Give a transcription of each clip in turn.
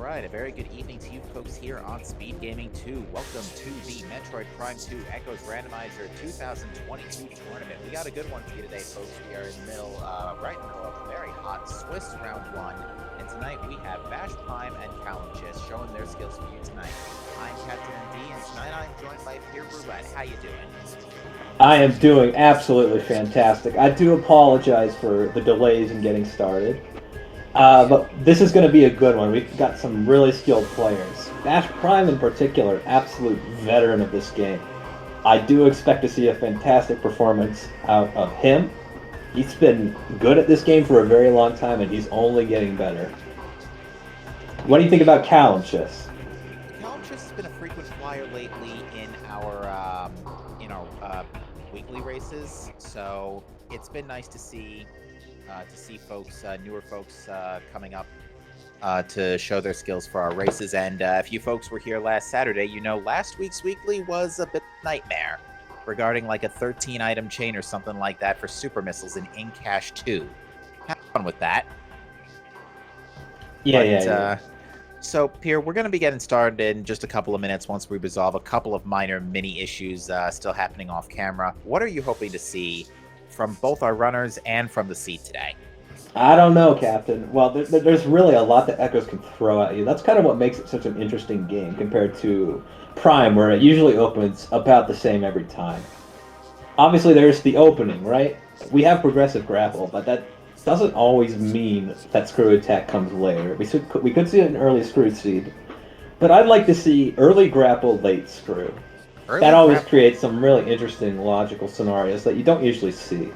right, a very good evening to you folks here on Speed Gaming 2. Welcome to the Metroid Prime 2 Echoes Randomizer 2022 tournament. We got a good one for you today, folks. We are in the middle, right in the middle of a very hot Swiss round one. And tonight we have BashPrime and CalumChis showing their skills for you tonight. I'm Captain MD, and tonight I'm joined by Peer Roulette. How you doing? I am doing absolutely fantastic. I do apologize for the delays in getting started. But this is going to be a good one. We've got some really skilled players. Bash Prime in particular, absolute veteran of this game. I do expect to see a fantastic performance out of him. He's been good at this game for a very long time, and he's only getting better. What do you think about CalumChis? CalumChis has been a frequent flyer lately in our weekly races, so it's been nice to see folks, newer folks, coming up to show their skills for our races. And if you folks were here last Saturday, you know last week's weekly was a bit of a nightmare regarding like a 13-item chain or something like that for super missiles in Cache 2. Have fun with that. Yeah. So, Pierre, we're going to be getting started in just a couple of minutes once we resolve a couple of minor mini issues still happening off camera. What are you hoping to see from both our runners and from the seat today? I don't know, Captain. Well, there's really a lot that Echoes can throw at you. That's kind of what makes it such an interesting game compared to Prime, where it usually opens about the same every time. Obviously, there's the opening, right? We have progressive grapple, but that doesn't always mean that screw attack comes later. We could see an early screw seed, but I'd like to see early grapple, late screw. That always creates some really interesting logical scenarios that you don't usually see.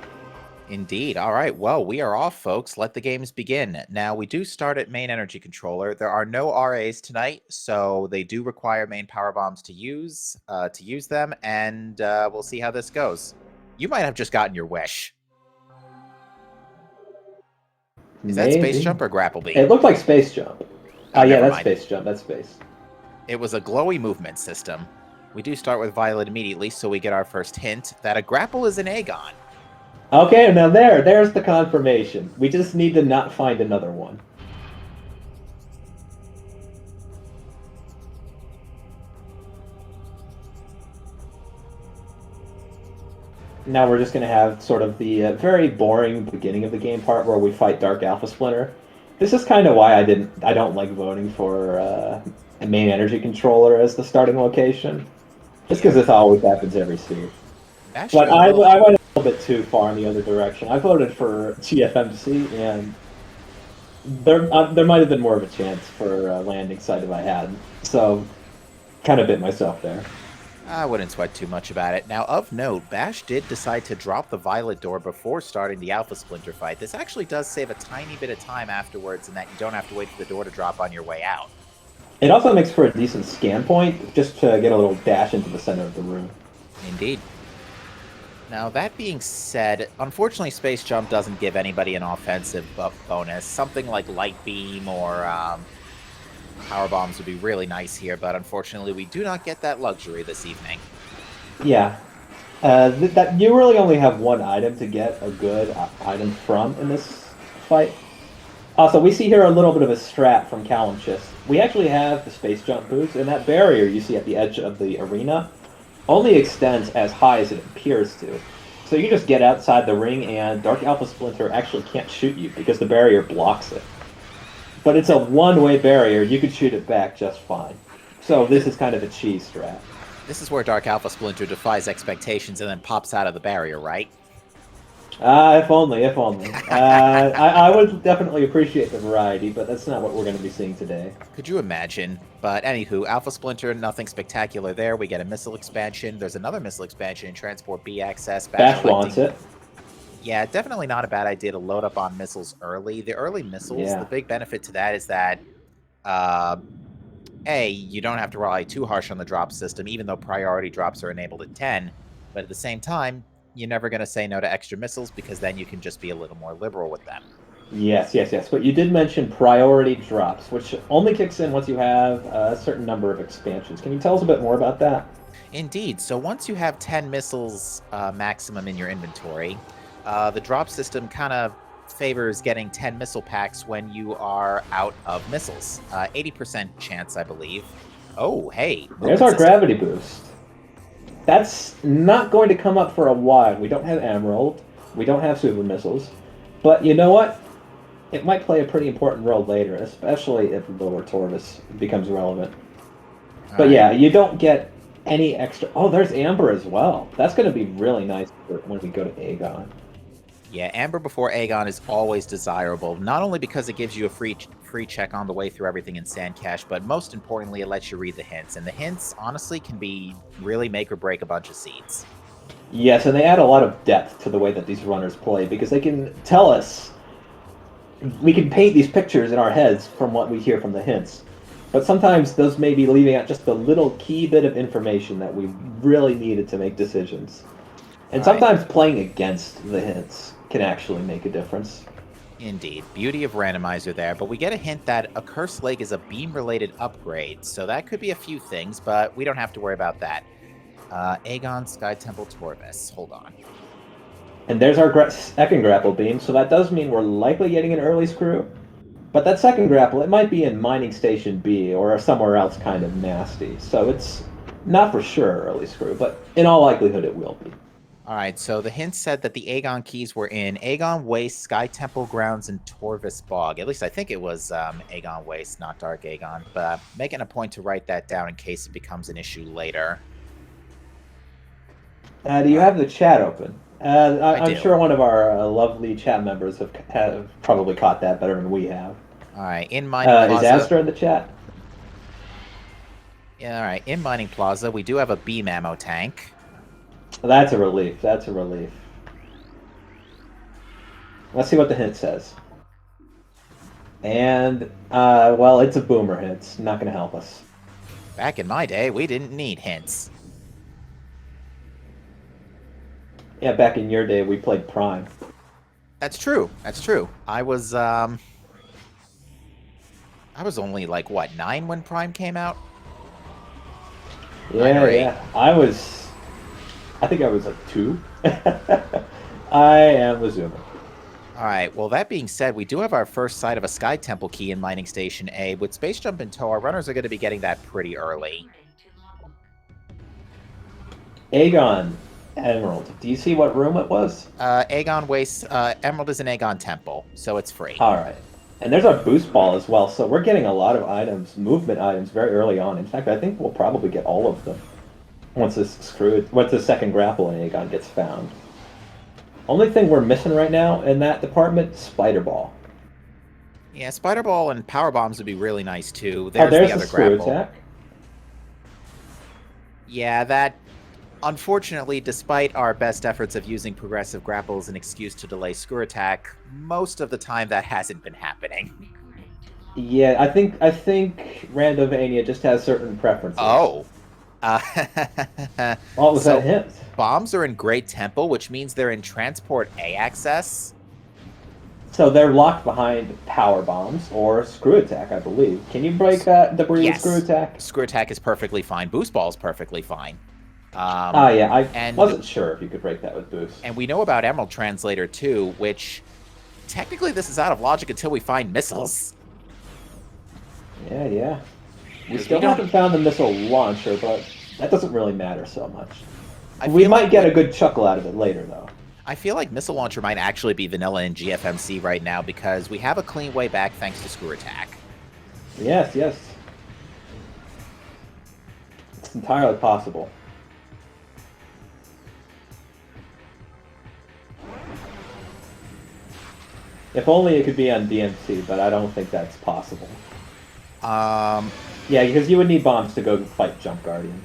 Indeed. All right. Well, we are off, folks. Let the games begin. Now, we do start at main energy controller. There are no RAs tonight, so they do require main power bombs to use them, and we'll see how this goes. You might have just gotten your wish. Is that Space Jump or Grapple Beam? It looked like Space Jump. Yeah, that's mind. Space Jump. That's Space. It was a glowy movement system. We do start with Violet immediately, so we get our first hint that a grapple is an Aegon. Okay, now there's the confirmation. We just need to not find another one. Now we're just going to have sort of the very boring beginning of the game part where we fight Dark Alpha Splinter. This is kind of why I don't like voting for a main energy controller as the starting location. Just because this always happens every season. But I went a little bit too far in the other direction. I voted for TFMC, and there might have been more of a chance for landing site if I had. So, kind of bit myself there. I wouldn't sweat too much about it. Now, of note, Bash did decide to drop the Violet door before starting the Alpha Splinter fight. This actually does save a tiny bit of time afterwards in that you don't have to wait for the door to drop on your way out. It also makes for a decent scan point, just to get a little dash into the center of the room. Indeed. Now, that being said, unfortunately, Space Jump doesn't give anybody an offensive bonus. Something like Light Beam or Power Bombs would be really nice here, but unfortunately, we do not get that luxury this evening. Yeah. That you really only have one item to get a good item from in this fight. Also, we see here a little bit of a strat from CalumChis. We actually have the Space Jump boost, and that barrier you see at the edge of the arena only extends as high as it appears to. So you just get outside the ring, and Dark Alpha Splinter actually can't shoot you because the barrier blocks it. But it's a one-way barrier. You could shoot it back just fine. So this is kind of a cheese strat. This is where Dark Alpha Splinter defies expectations and then pops out of the barrier, right? If only. I would definitely appreciate the variety, but that's not what we're going to be seeing today. Could you imagine? But anywho, Alpha Splinter, nothing spectacular there. We get a missile expansion. There's another missile expansion in Transport B access. Bash wants it. Yeah, definitely not a bad idea to load up on missiles early. The early missiles, the big benefit to that is that, A, you don't have to rely too harsh on the drop system, even though priority drops are enabled at 10. But at the same time, you're never going to say no to extra missiles because then you can just be a little more liberal with them. Yes. But you did mention priority drops, which only kicks in once you have a certain number of expansions. Can you tell us a bit more about that? Indeed. So once you have 10 missiles maximum in your inventory, the drop system kind of favors getting 10 missile packs when you are out of missiles. 80% chance, I believe. Oh, hey. There's our gravity boost. That's not going to come up for a while. We don't have Emerald. We don't have super missiles. But you know what? It might play a pretty important role later, especially if Lower Torvis becomes relevant. But yeah, you don't get any extra... Oh, there's Amber as well. That's going to be really nice when we go to Aegon. Yeah, Amber before Aegon is always desirable, not only because it gives you a free check on the way through everything in Sand Cache, but most importantly, it lets you read the hints. And the hints, honestly, can be really make or break a bunch of seeds. Yes, and they add a lot of depth to the way that these runners play, because they can tell us... We can paint these pictures in our heads from what we hear from the hints. But sometimes those may be leaving out just a little key bit of information that we really needed to make decisions. And sometimes playing against the hints can actually make a difference. Indeed. Beauty of Randomizer there, but we get a hint that a Cursed Leg is a beam-related upgrade, so that could be a few things, but we don't have to worry about that. Aegon, Sky Temple, Torvis. Hold on. And there's our second grapple beam, so that does mean we're likely getting an early screw. But that second grapple, it might be in Mining Station B or somewhere else kind of nasty, so it's not for sure early screw, but in all likelihood it will be. All right, so the hint said that the Aegon keys were in Aegon Waste, Sky Temple Grounds, and Torvis Bog. At least I think it was Aegon Waste, not Dark Aegon. But I'm making a point to write that down in case it becomes an issue later. Do you have the chat open? I'm do. sure one of our lovely chat members have probably caught that better than we have. All right, in Mining Plaza... Is Astra in the chat? Yeah, all right, in Mining Plaza, we do have a beam ammo tank. That's a relief. That's a relief. Let's see what the hint says. And, well, it's a boomer hint. It's not going to help us. Back in my day, we didn't need hints. Yeah, back in your day, we played Prime. That's true. That's true. I was only, like, what, 9 when Prime came out? Yeah, yeah. I think I was like 2. I am a zoomer. All right, well, that being said, we do have our first sight of a Sky Temple key in Mining Station A. With Space Jump in tow, our runners are going to be getting that pretty early. Aegon Emerald. Do you see what room it was? Aegon Waste. Emerald is an Aegon Temple, so it's free. All right. And there's our boost ball as well, so we're getting a lot of items, movement items, very early on. In fact, I think we'll probably get all of them once the second grapple in Aegon gets found. Only thing we're missing right now in that department, Spider Ball. Yeah, Spider Ball and Power Bombs would be really nice too. There's the other the screw grapple. attack. Yeah, that. Unfortunately, despite our best efforts of using progressive grapple as an excuse to delay screw attack, most of the time that hasn't been happening. Yeah, I think Randomania just has certain preferences. Oh. What was that hint? Bombs are in Great Temple, which means they're in Transport A access. So they're locked behind power bombs or screw attack, I believe. Can you break that debris with screw attack? Screw attack is perfectly fine. Boost ball is perfectly fine. Yeah, I wasn't sure if you could break that with boost. And we know about Emerald Translator too, which technically this is out of logic until we find missiles. Yeah. We still haven't found the missile launcher, but that doesn't really matter so much. We might get a good chuckle out of it later, though. I feel like missile launcher might actually be vanilla in GFMC right now because we have a clean way back thanks to screw attack. Yes. It's entirely possible. If only it could be on DMC, but I don't think that's possible. Yeah, because you would need bombs to go fight Jump Guardian.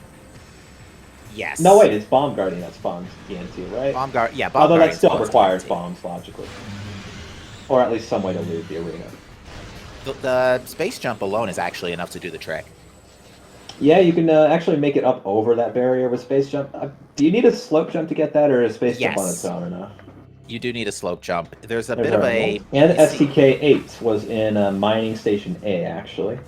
Yes. No, wait, it's Bomb Guardian that spawns DMC, right? Bomb Guardian Although that still requires bombs, logically. Or at least some way to loot the arena. The space jump alone is actually enough to do the trick. Yeah, you can actually make it up over that barrier with space jump. Do you need a slope jump to get that, or is space jump on its own enough? You do need a slope jump. There's a bit of a... And STK-8 was in Mining Station A, actually.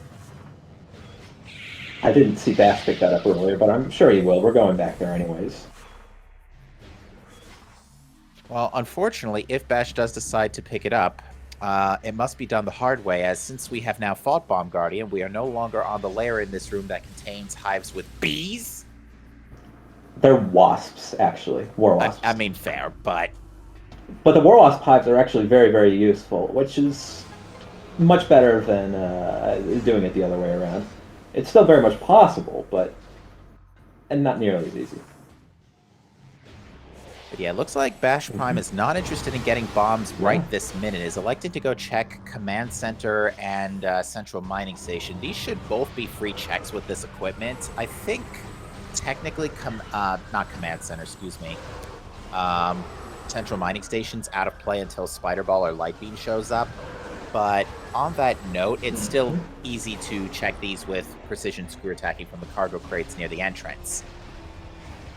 I didn't see Bash pick that up earlier, but I'm sure he will. We're going back there anyways. Well, unfortunately, if Bash does decide to pick it up, it must be done the hard way, as since we have now fought Bomb Guardian, we are no longer on the layer in this room that contains hives with bees. They're wasps, actually. War wasps. I mean, fair, but... But the war wasp hives are actually very, very useful, which is much better than doing it the other way around. It's still very much possible, but and not nearly as easy. But yeah, it looks like BashPrime is not interested in getting bombs right this minute. Is elected to go check Command Center and Central Mining Station. These should both be free checks with this equipment. I think technically, not Command Center, excuse me. Central Mining Station's out of play until Spider Ball or Light Beam shows up. But on that note, it's still easy to check these with precision screw attacking from the cargo crates near the entrance.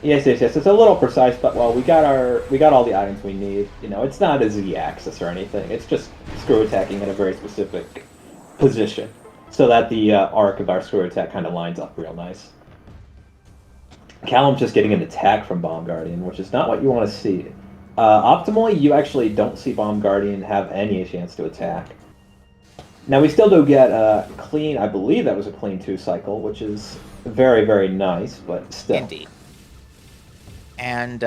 Yes. It's a little precise, but well, we got all the items we need. You know, it's not a Z-axis or anything. It's just screw attacking at a very specific position, so that the arc of our screw attack kind of lines up real nice. Calum's just getting an attack from Bomb Guardian, which is not what you want to see. Optimally, you actually don't see Bomb Guardian have any chance to attack. Now, we still do get a clean, I believe that was a clean 2 cycle, which is very, very nice, but still. Indeed. And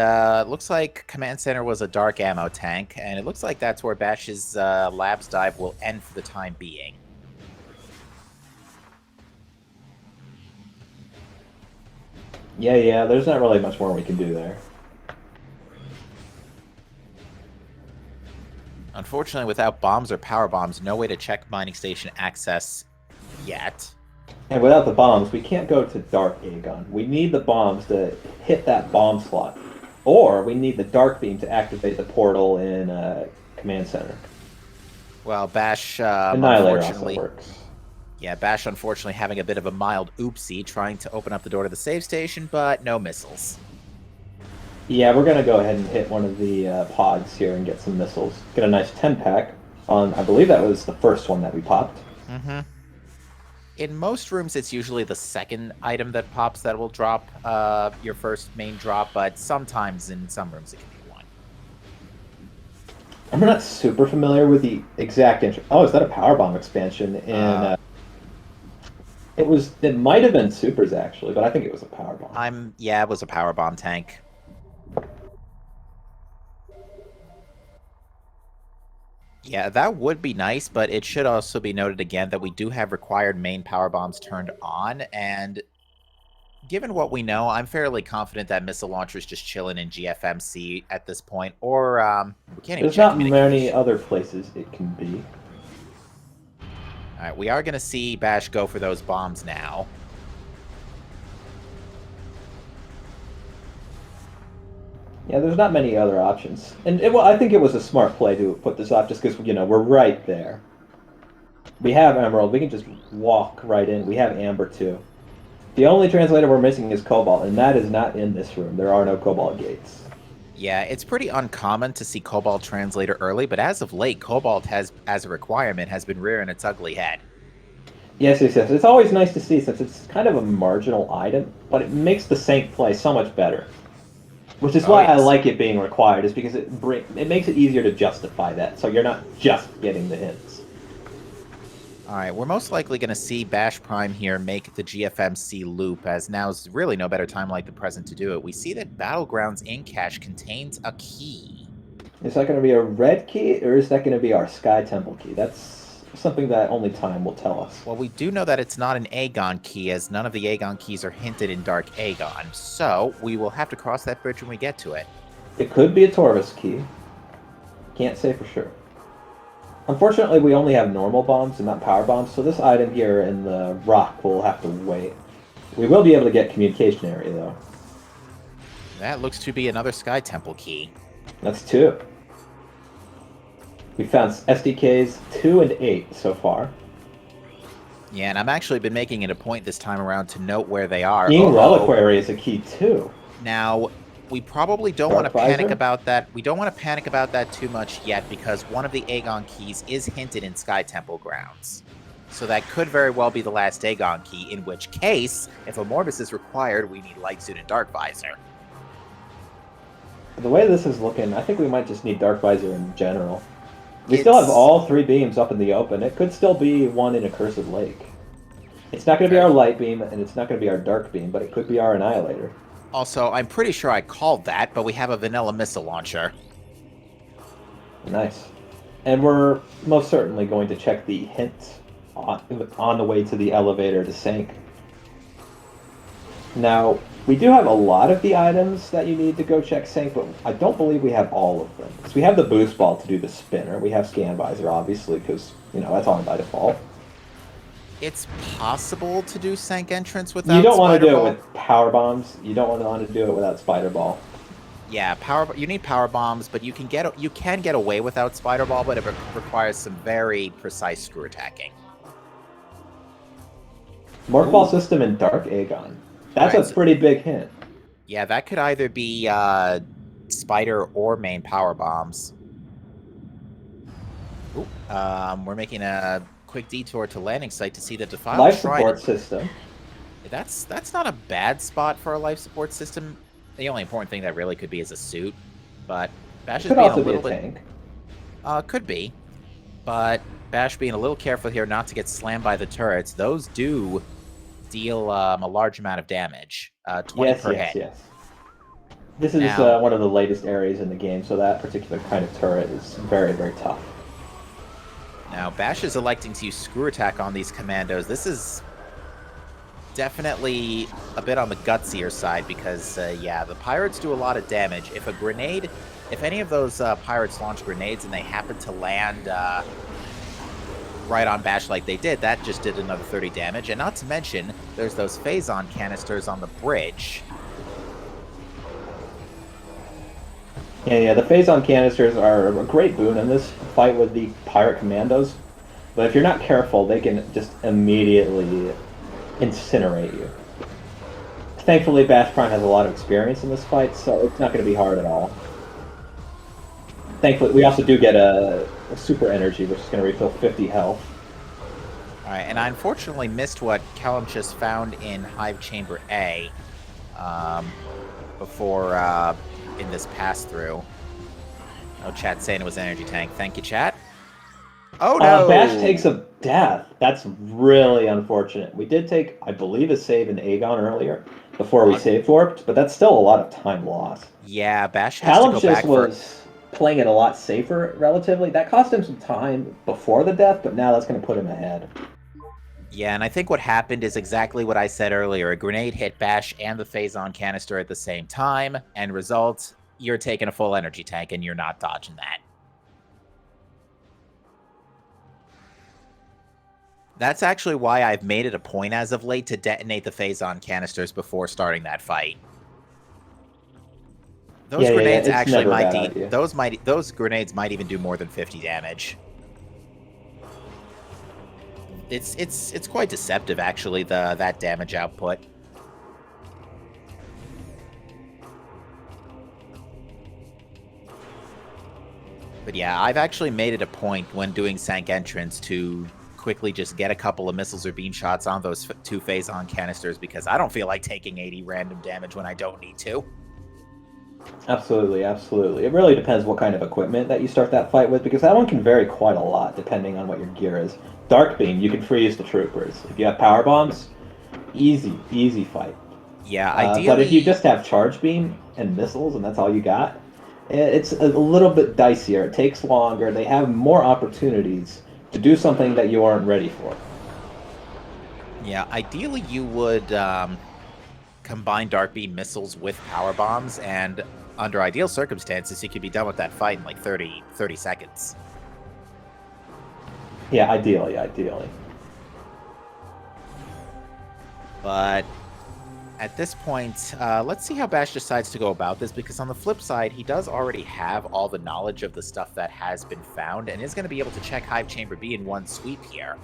looks like Command Center was a dark ammo tank, and it looks like that's where Bash's labs dive will end for the time being. Yeah, there's not really much more we can do there. Unfortunately, without bombs or power bombs, no way to check mining station access yet. And without the bombs, we can't go to Dark Aegon. We need the bombs to hit that bomb slot. Or we need the Dark Beam to activate the portal in Command Center. Well, Bash, Annihilator also works. Yeah, Bash unfortunately having a bit of a mild oopsie, trying to open up the door to the save station, but no missiles. Yeah, we're going to go ahead and hit one of the pods here and get some missiles. Get a nice 10-pack on, I believe that was the first one that we popped. Mm-hmm. In most rooms, it's usually the second item that pops that will drop your first main drop, but sometimes in some rooms it can be one. I'm not super familiar with the exact Oh, is that a power bomb expansion? In it might have been supers actually, but I think it was a power bomb. Yeah, it was a power bomb tank. Yeah, that would be nice, but it should also be noted again that we do have required main power bombs turned on, and given what we know, I'm fairly confident that missile launcher is just chilling in GFMC at this point, or we can't even There's not many other places it can be. Alright, we are going to see Bash go for those bombs now. Yeah, there's not many other options. And I think it was a smart play to put this off just because, you know, we're right there. We have Emerald. We can just walk right in. We have Amber, too. The only translator we're missing is Cobalt, and that is not in this room. There are no Cobalt gates. Yeah, it's pretty uncommon to see Cobalt translator early, but as of late, Cobalt has, as a requirement, has been rearing its ugly head. Yes. It's always nice to see since it's kind of a marginal item, but it makes the Sank play so much better. Which is why I like it being required, is because it makes it easier to justify that, so you're not just getting the hints. Alright, we're most likely going to see BashPrime here make the GFMC loop, as now's really no better time like the present to do it. We see that Battlegrounds in cache contains a key. Is that going to be a red key, or is that going to be our Sky Temple key? That's something that only time will tell us. Well, we do know that it's not an Aegon key, as none of the Aegon keys are hinted in Dark Aegon, so we will have to cross that bridge when we get to it. It could be a Torvus key. Can't say for sure. Unfortunately, we only have normal bombs and not power bombs, so this item here in the rock will have to wait. We will be able to get communication area, though. That looks to be another Sky Temple key. That's 2. We found SDKs 2 and 8 so far. Yeah, and I've actually been making it a point this time around to note where they are. Being Reliquary is a key too. Now, we probably don't want to panic about that. We don't want to panic about that too much yet, because one of the Aegon keys is hinted in Sky Temple grounds. So that could very well be the last Aegon key, in which case, if a Morbus is required, we need Light Suit and Dark Visor. the way this is looking, I think we might just need Dark Visor in general. We still have all 3 beams up in the open. It could still be one in Accursed Lake. It's not going to be our light beam, and it's not going to be our dark beam, but it could be our Annihilator. Also, I'm pretty sure I called that, but we have a vanilla missile launcher. Nice. And we're most certainly going to check the hint on the way to the elevator to Sank. Now, we do have a lot of the items that you need to go check Sank, but I don't believe we have all of them. Because we have the boost ball to do the spinner. We have Scan Visor, obviously, because, that's on by default. It's possible to do Sank entrance without You don't want to do Ball. it with power bombs. You don't want to do it without Spider Ball. Yeah, you need power bombs, but you can get away without Spider Ball, but it requires some very precise screw attacking. Morph Ball system and Dark Aegon. That's a pretty big hint. Yeah, that could either be Spider or main power bombs. Ooh, we're making a quick detour to landing site to see the Defiled Life Shrine. support system. That's not a bad spot for a life support system. The only important thing that really could be is a suit, but Bash is being a little bit tank. Could be, but Bash being a little careful here not to get slammed by the turrets. Those do deal a large amount of damage, 20 per hit. Yes. This is one of the latest areas in the game, so that particular kind of turret is very, very tough. Now, Bash is electing to use Screw Attack on these commandos. This is definitely a bit on the gutsier side because, yeah, the pirates do a lot of damage. If any of those pirates launch grenades and they happen to land right on Bash like they did, that just did another 30 damage. And not to mention, there's those Phazon canisters on the bridge. Yeah, the Phazon canisters are a great boon in this fight with the pirate commandos. But if you're not careful, they can just immediately incinerate you. Thankfully, BashPrime has a lot of experience in this fight, so it's not going to be hard at all. Thankfully, we also do get a super energy, which is going to refill 50 health. Alright, and I unfortunately missed what CalumChis found in Hive Chamber A before in this pass-through. Oh, chat saying it was energy tank. Thank you, chat. Oh, no! Bash takes a death. That's really unfortunate. We did take, I believe, a save in Aegon earlier before we save warped, but that's still a lot of time lost. Yeah, Bash has to go back was playing it a lot safer, relatively. That cost him some time before the death, but now that's going to put him ahead. Yeah, and I think what happened is exactly what I said earlier. A grenade hit Bash and the Phazon canister at the same time, and result, you're taking a full energy tank and you're not dodging that. That's actually why I've made it a point as of late to detonate the Phazon canisters before starting that fight. Those grenades actually might those grenades might even do more than 50 damage. It's quite deceptive actually, that damage output. But yeah, I've actually made it a point when doing Sank entrance to quickly just get a couple of missiles or beam shots on those 2 Phazon canisters because I don't feel like taking 80 random damage when I don't need to. Absolutely, absolutely. It really depends what kind of equipment that you start that fight with, because that one can vary quite a lot depending on what your gear is. Dark Beam, you can freeze the troopers. If you have power bombs, easy fight. Yeah, ideally... but if you just have charge beam and missiles and that's all you got, it's a little bit dicier. It takes longer. They have more opportunities to do something that you aren't ready for. Yeah, ideally you would combine Dark Beam missiles with power bombs, and under ideal circumstances, you could be done with that fight in like 30 seconds. Yeah, ideally. But at this point, let's see how Bash decides to go about this, because on the flip side, he does already have all the knowledge of the stuff that has been found, and is going to be able to check Hive Chamber B in one sweep here.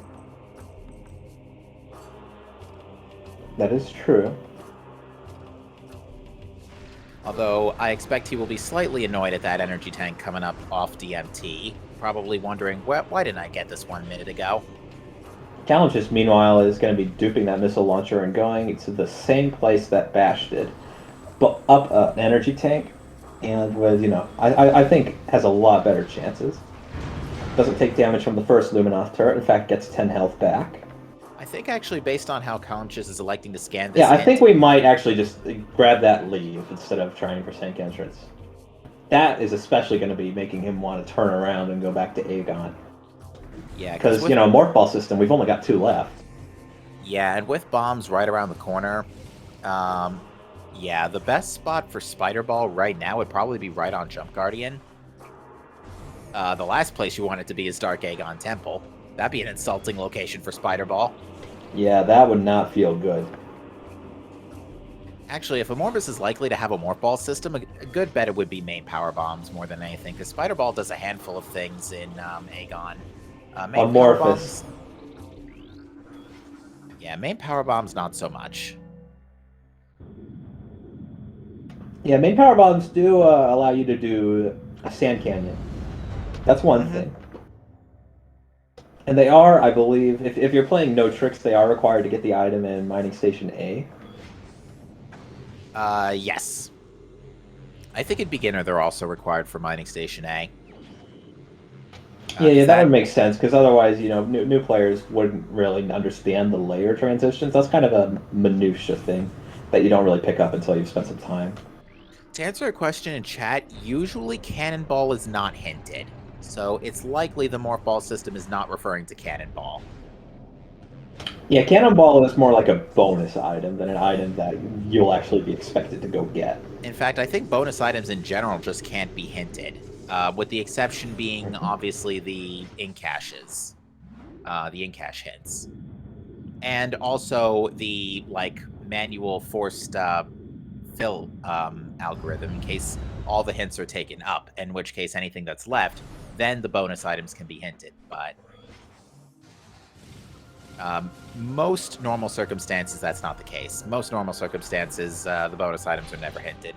That is true. Although, I expect he will be slightly annoyed at that energy tank coming up off DMT, probably wondering, why didn't I get this 1 minute ago? CalumChis, meanwhile, is going to be duping that missile launcher and going to the same place that Bash did, but up an energy tank, and with, I think has a lot better chances. Doesn't take damage from the first Luminoth turret, in fact gets 10 health back. I think actually based on how CalumChis is electing to scan this Yeah, I hint, think we might actually just grab that leave instead of trying for Sank Entrance. That is especially going to be making him want to turn around and go back to Aegon. Yeah, Because, Morph Ball system, we've only got 2 left. Yeah, and with bombs right around the corner, yeah, the best spot for Spider Ball right now would probably be right on Jump Guardian. The last place you want it to be is Dark Aegon Temple. That'd be an insulting location for Spider Ball. Yeah, that would not feel good. Actually, if Amorbus is likely to have a Morph Ball system, a good bet it would be main power bombs more than anything, because Spider Ball does a handful of things in Aegon. Main power bombs, yeah, main power bombs not so much. Yeah, main power bombs do allow you to do a Sand Canyon. That's one thing. And they are, I believe, if you're playing No Tricks, they are required to get the item in Mining Station A. Yes. I think in Beginner they're also required for Mining Station A. Yeah, that would make sense, because otherwise, new players wouldn't really understand the layer transitions. That's kind of a minutia thing that you don't really pick up until you've spent some time. To answer a question in chat, usually Cannonball is not hinted, so it's likely the Morph Ball system is not referring to Cannonball. Yeah, Cannonball is more like a bonus item than an item that you'll actually be expected to go get. In fact, I think bonus items in general just can't be hinted, with the exception being, obviously, the in-caches. The in-cache hints. And also the, manual forced fill algorithm, in case all the hints are taken up, in which case anything that's left, then the bonus items can be hinted. But most normal circumstances, that's not the case. Most normal circumstances, the bonus items are never hinted.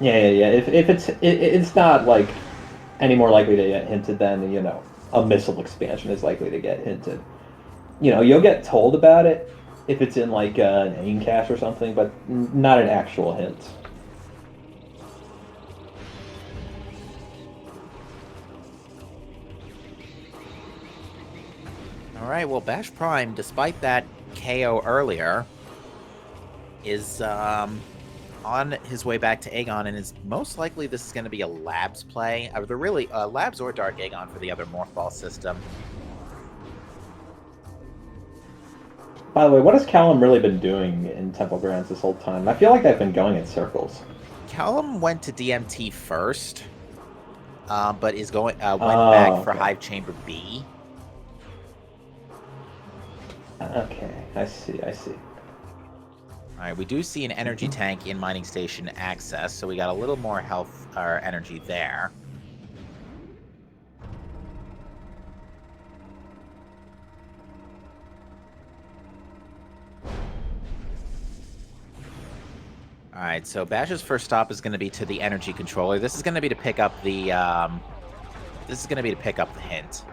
Yeah. If it's not any more likely to get hinted than a missile expansion is likely to get hinted. You'll get told about it if it's in an aim cache or something, but not an actual hint. Alright, well, BashPrime, despite that KO earlier, is on his way back to Aegon, and is most likely this is going to be a Labs play. They're really Labs or Dark Aegon for the other Morph Ball system. By the way, what has Calum really been doing in Temple Grounds this whole time? I feel like they've been going in circles. Calum went to DMT first, but is went back for Hive Chamber B. Okay, I see. Alright, we do see an energy tank in Mining Station Access, so we got a little more health or energy there. Alright, so Bash's first stop is going to be to the energy controller. This is going to be to pick up the hint.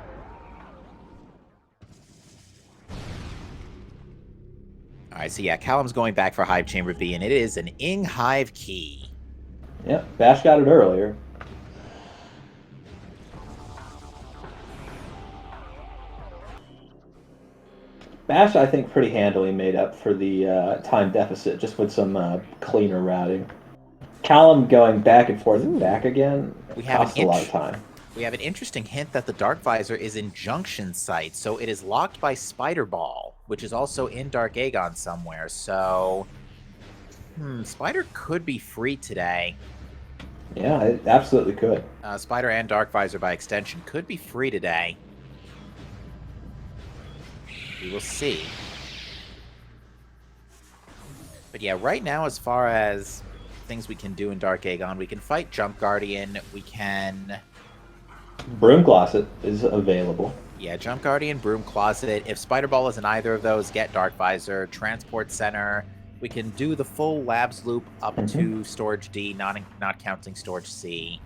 Alright, so yeah, Calum's going back for Hive Chamber B, and it is an in-Hive key. Yep, Bash got it earlier. Bash, I think, pretty handily made up for the time deficit, just with some cleaner routing. Calum going back and forth and back again costs a lot of time. We have an interesting hint that the Dark Visor is in Junction Site, so it is locked by Spider Ball, which is also in Dark Aegon somewhere, so... Spider could be free today. Yeah, it absolutely could. Spider and Dark Visor, by extension, could be free today. We will see. But yeah, right now, as far as things we can do in Dark Aegon, we can fight Jump Guardian, we can... Broom Closet is available. Yeah, Jump Guardian, Broom Closet. If Spider Ball is in either of those, get Dark Visor, Transport Center. We can do the full Labs loop up to Storage D, not counting Storage C.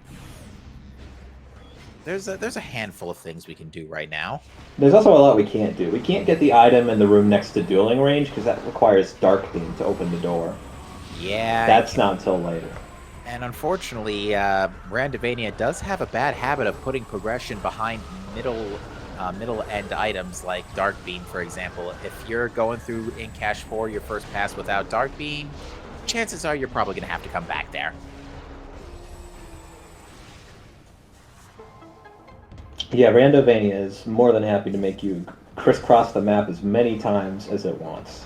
There's a handful of things we can do right now. There's also a lot we can't do. We can't get the item in the room next to dueling range, because that requires Dark Beam to open the door. Yeah, That's not until later. and unfortunately, Randovania does have a bad habit of putting progression behind middle end items like Dark Beam, for example. If you're going through in Cache 4 your first pass without Dark Beam, chances are you're probably going to have to come back there. Yeah, Randovania is more than happy to make you crisscross the map as many times as it wants.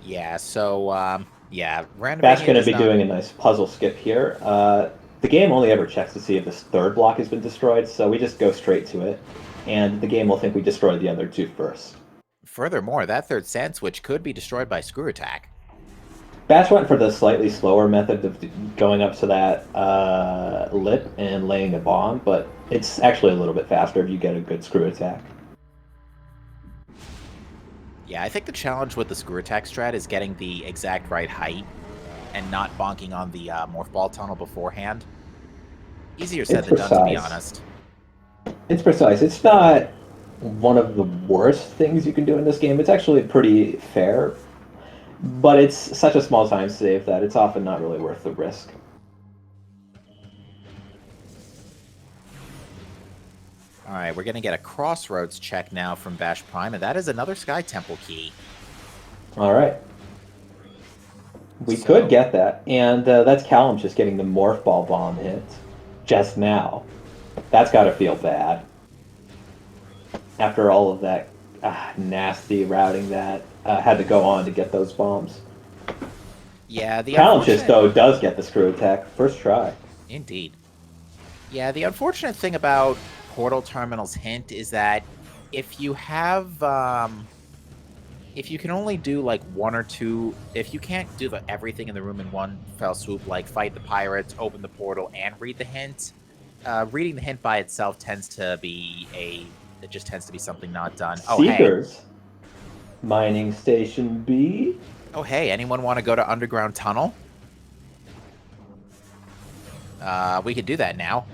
Yeah, so, yeah, Bash Randovania going to does be not... doing a nice puzzle skip here. The game only ever checks to see if this third block has been destroyed, so we just go straight to it, and the game will think we destroyed the other two first. Furthermore, that third sand switch could be destroyed by Screw Attack. Bash went for the slightly slower method of going up to that lip and laying a bomb, but it's actually a little bit faster if you get a good Screw Attack. Yeah, I think the challenge with the Screw Attack strat is getting the exact right height and not bonking on the Morph Ball tunnel beforehand. Easier said than done, to be honest. It's precise. It's not one of the worst things you can do in this game. It's actually pretty fair, but it's such a small time save that it's often not really worth the risk. Alright, we're going to get a Crossroads check now from BashPrime, and that is another Sky Temple key. Alright. We could get that, and that's CalumChis getting the Morph Ball bomb hit just now. That's got to feel bad. After all of that nasty routing that had to go on to get those bombs. Yeah, the CalumChis, though, does get the Screw Attack. First try. Indeed. Yeah, the unfortunate thing about Portal Terminal's hint is that if you have... if you can only do, like, one or two... If you can't do everything in the room in one fell swoop, like fight the pirates, open the portal, and read the hint, reading the hint by itself tends to be it just tends to be something not done. Oh, Seekers. Hey. Mining Station B. Oh, hey, anyone want to go to Underground Tunnel? We could do that now.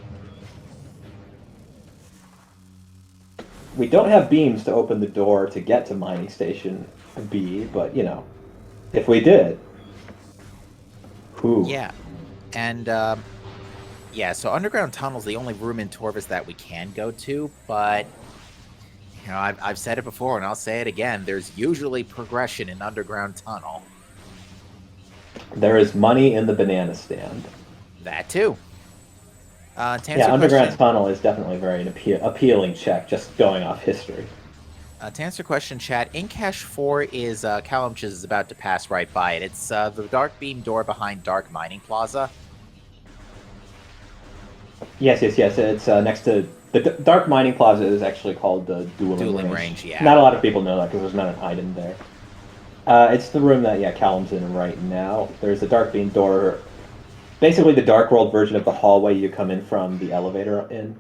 We don't have beams to open the door to get to Mining Station B, but, you know, if we did. Whew. Yeah. And, yeah, so Underground Tunnel's the only room in Torvis that we can go to, but... You know, I've said it before, and I'll say it again. There's usually progression in Underground Tunnel. There is money in the banana stand. That too. Yeah, Underground Tunnel is definitely very appealing check, just going off history. To answer question, chat, in Cache 4 is CalumChis is about to pass right by it. It's the Dark Beam door behind Dark Mining Plaza. Yes. It's next to... The Dark Mining Plaza is actually called the Dueling Range. Yeah. Not a lot of people know that because there's not an item there. It's the room that, Callum's in right now. There's a Dark Beam door, basically the Dark World version of the hallway you come in from the elevator in.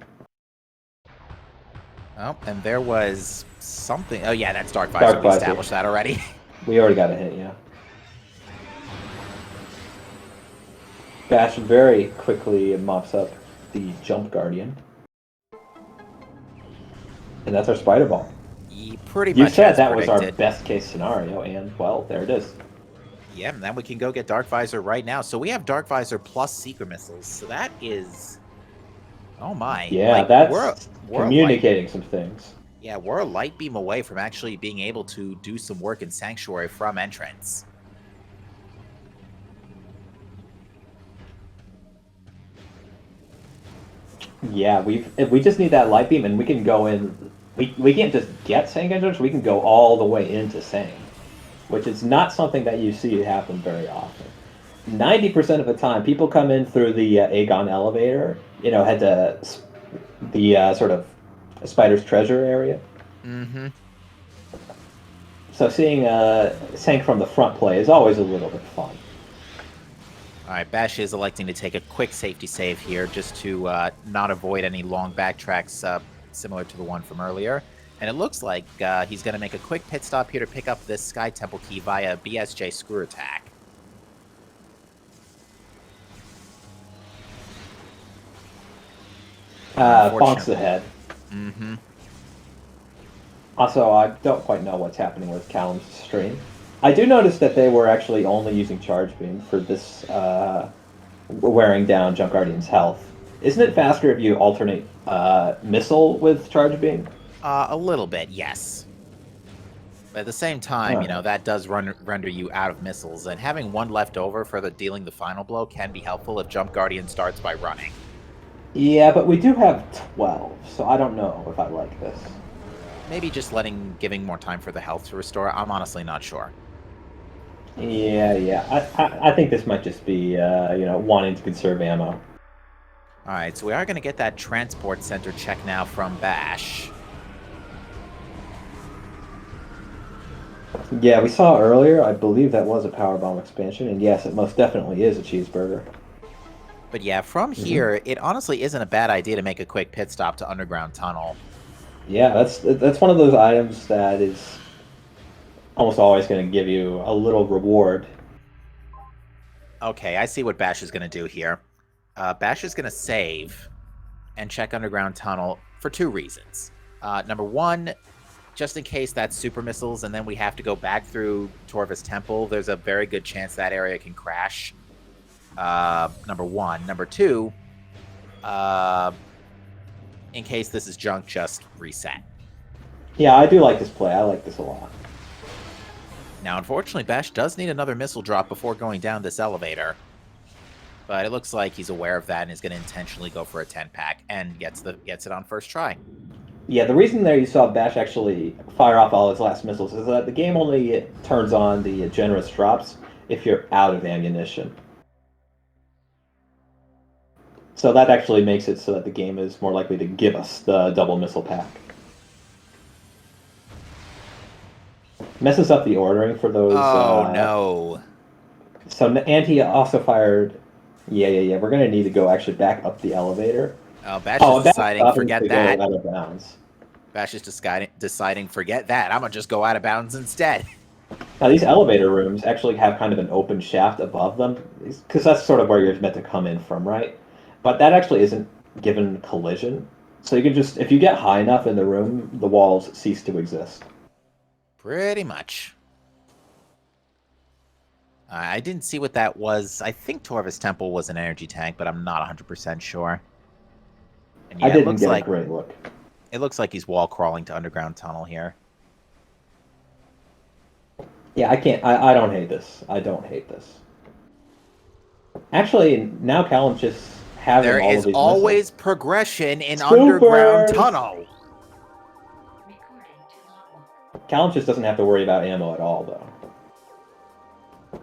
Oh, and there was something... Oh, yeah, that's Dark Visor. We established that already. We already got a hit, yeah. Bash very quickly mops up the Jump Guardian. And that's our Spider Ball. Pretty much. You said that was our best case scenario, and, well, there it is. Yeah, and then we can go get Dark Visor right now. So we have Dark Visor plus Secret Missiles. So that is... Oh, my. Yeah, like, that's communicating some things. Yeah, we're a light beam away from actually being able to do some work in Sanctuary from entrance. Yeah, we just need that light beam, and we can go in. We can't just get Sang entrance. We can go all the way into Sang, which is not something that you see happen very often. 90% of the time, people come in through the Aegon elevator. You know, head to the sort of Spider's Treasure area. Mm-hmm. So seeing Sang from the front play is always a little bit fun. Alright, Bash is electing to take a quick safety save here just to not avoid any long backtracks similar to the one from earlier. And it looks like he's going to make a quick pit stop here to pick up this Sky Temple key via BSJ Screw Attack. Bonks ahead. Mm-hmm. Also, I don't quite know what's happening with Callum's stream. I do notice that they were actually only using Charge Beam for this wearing down Junk Guardian's health. Isn't it faster if you alternate Missile with Charge Beam? A little bit, yes. But at the same time, Alright. that does render you out of missiles, and having one left over for dealing the final blow can be helpful if Jump Guardian starts by running. Yeah, but we do have 12, so I don't know if I like this. Maybe just giving more time for the health to restore. I'm honestly not sure. Yeah. I think this might just be, wanting to conserve ammo. All right, so we are going to get that transport center check now from Bash. Yeah, we saw earlier, I believe that was a power bomb expansion, and yes, it most definitely is a cheeseburger. But yeah, from here, it honestly isn't a bad idea to make a quick pit stop to Underground Tunnel. Yeah, that's one of those items that is almost always going to give you a little reward. Okay, I see what Bash is going to do here. Bash is going to save and check Underground Tunnel for 2 reasons. Number 1, just in case that's super missiles and then we have to go back through Torva's Temple, there's a very good chance that area can crash. Number 1. Number 2, in case this is junk, just reset. Yeah, I do like this play. I like this a lot. Now, unfortunately, Bash does need another missile drop before going down this elevator. But it looks like he's aware of that and is going to intentionally go for a 10-pack and gets it on first try. Yeah, the reason there you saw Bash actually fire off all his last missiles is that the game only turns on the generous drops if you're out of ammunition. So that actually makes it so that the game is more likely to give us the double missile pack. Messes up the ordering for those. Oh, no. So Anti also fired. Yeah. We're going to need to go actually back up the elevator. Oh, Bash is deciding, forget that. Out of bounds. Bash is deciding, forget that. I'm going to just go out of bounds instead. Now, these elevator rooms actually have kind of an open shaft above them, because that's sort of where you're meant to come in from, right? But that actually isn't given collision. So you can just, if you get high enough in the room, the walls cease to exist. Pretty much. I didn't see what that was. I think Torva's Temple was an energy tank, but I'm not 100% sure. And yeah, I didn't get a great look. It looks like he's wall crawling to Underground Tunnel here. Yeah, I don't hate this. I don't hate this. Actually, now CalumChis having there all is of these always missiles. progression in Super! Underground Tunnel. CalumChis doesn't have to worry about ammo at all, though.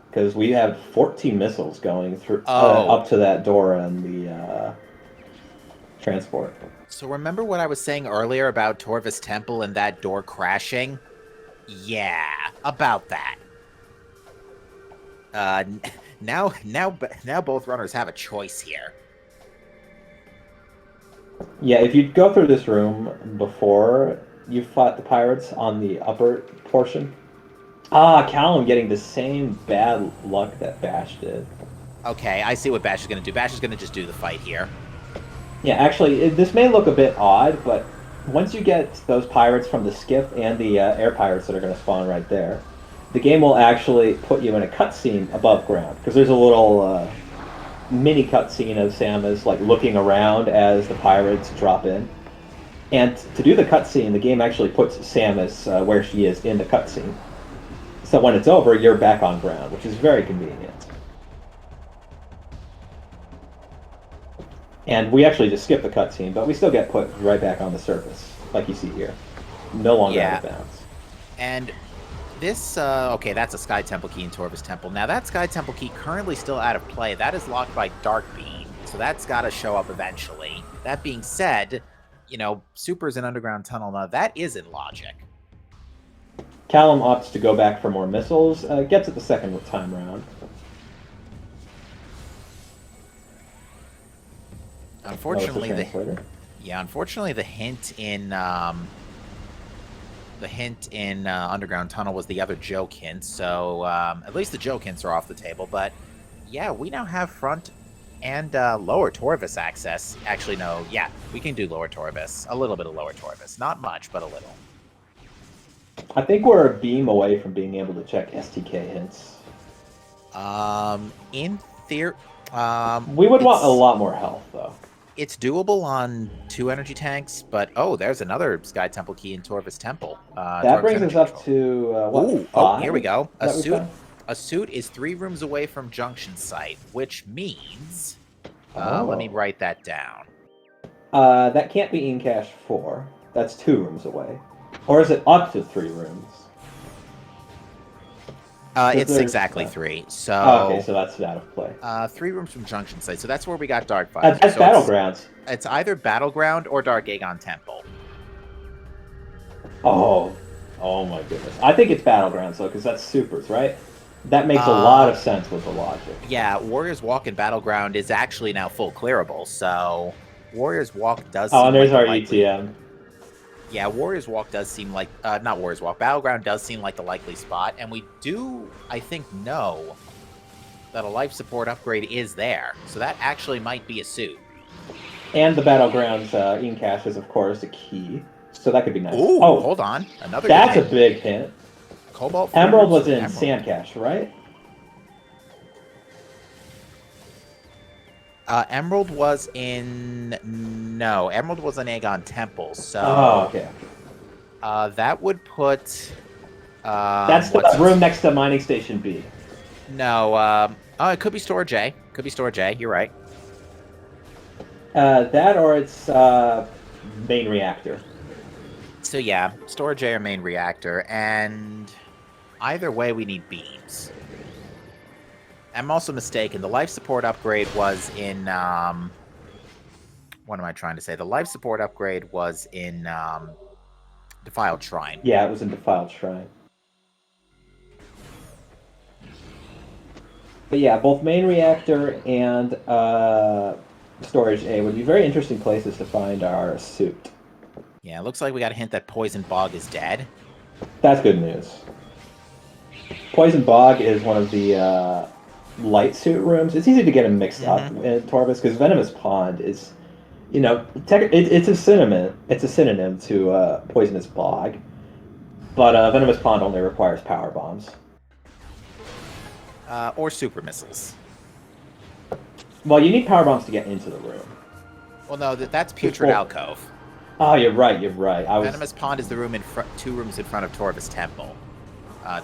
Because we have 14 missiles going through up to that door and the transport. So remember what I was saying earlier about Torva's Temple and that door crashing? Yeah, about that. Now both runners have a choice here. Yeah, if you go through this room before you fought the pirates on the upper portion. Callum getting the same bad luck that Bash did. Okay, I see what Bash is going to do. Bash is going to just do the fight here. Yeah, actually, this may look a bit odd, but once you get those pirates from the skiff and the air pirates that are going to spawn right there, the game will actually put you in a cutscene above ground. Because there's a little mini cutscene of Samus like looking around as the pirates drop in. And to do the cutscene, the game actually puts Samus where she is in the cutscene. So when it's over, you're back on ground, which is very convenient. And we actually just skip the cutscene, but we still get put right back on the surface, like you see here. No longer out of bounds. And this, okay, that's a Sky Temple key in Torva's Temple. Now, that Sky Temple key currently still out of play. That is locked by Dark Beam, so that's got to show up eventually. That being said, Super's in Underground Tunnel. Now, that is in logic. Callum opts to go back for more missiles, gets it the second time round. Unfortunately, unfortunately, the hint in Underground Tunnel was the other joke hint. So at least the joke hints are off the table. But yeah, we now have front and lower Torvus access. Actually, no, yeah, we can do lower Torvus. A little bit of lower Torvus, not much, but a little. I think we're a beam away from being able to check STK hints. In theory, We would want a lot more health, though. It's doable on 2 energy tanks, but oh, there's another Sky Temple key in Torvus Temple. That Torvus brings us Energy up Control. to what? Ooh, 5? oh, here we go. That A suit is 3 rooms away from Junction Site, which means. Oh. Let me write that down. That can't be in cache 4. That's 2 rooms away. Or is it up to 3 rooms? It's exactly 3. So. Oh, okay, so that's out of play. 3 rooms from Junction Site. So that's where we got Dark Visor. That's so Battlegrounds. It's either Battleground or Dark Aegon Temple. Oh my goodness. I think it's Battlegrounds, though, because that's supers, right? That makes a lot of sense with the logic. Yeah, Warrior's Walk in Battleground is actually now full clearable, so Warrior's Walk does seem and there's like our ETM. Yeah, Warrior's Walk does seem like... not Warrior's Walk. Battleground does seem like the likely spot, and we do, I think, know that a life support upgrade is there, so that actually might be a suit. And the Battlegrounds in cache is, of course, a key, so that could be nice. Ooh, hold on. Another That's a big hint. Cobalt Emerald was in Sand Cache, right? Emerald was in... No, Emerald was in Aegon Temple, so... Oh, okay. That would put... That's the room next to Mining Station B. No, it could be Storage A. Could be Storage A, you're right. That or it's main reactor. So yeah, Storage A or main reactor, and either way we need beams. I'm also mistaken. The life support upgrade was in, what am I trying to say? The life support upgrade was in, Defiled Shrine. Yeah, it was in Defiled Shrine. But yeah, both main reactor and Storage A would be very interesting places to find our suit. Yeah, it looks like we got a hint that Poison Bog is dead. That's good news. Poison Bog is one of the light suit rooms. It's easy to get them mixed up in Torvus because Venomous Pond is, you know, it's a synonym. It's a synonym to Poisonous Bog, but Venomous Pond only requires power bombs or super missiles. Well, you need power bombs to get into the room. Well, no, that's Putrid Alcove. Oh, you're right. Venomous Pond is the room in 2 rooms in front of Torvus Temple,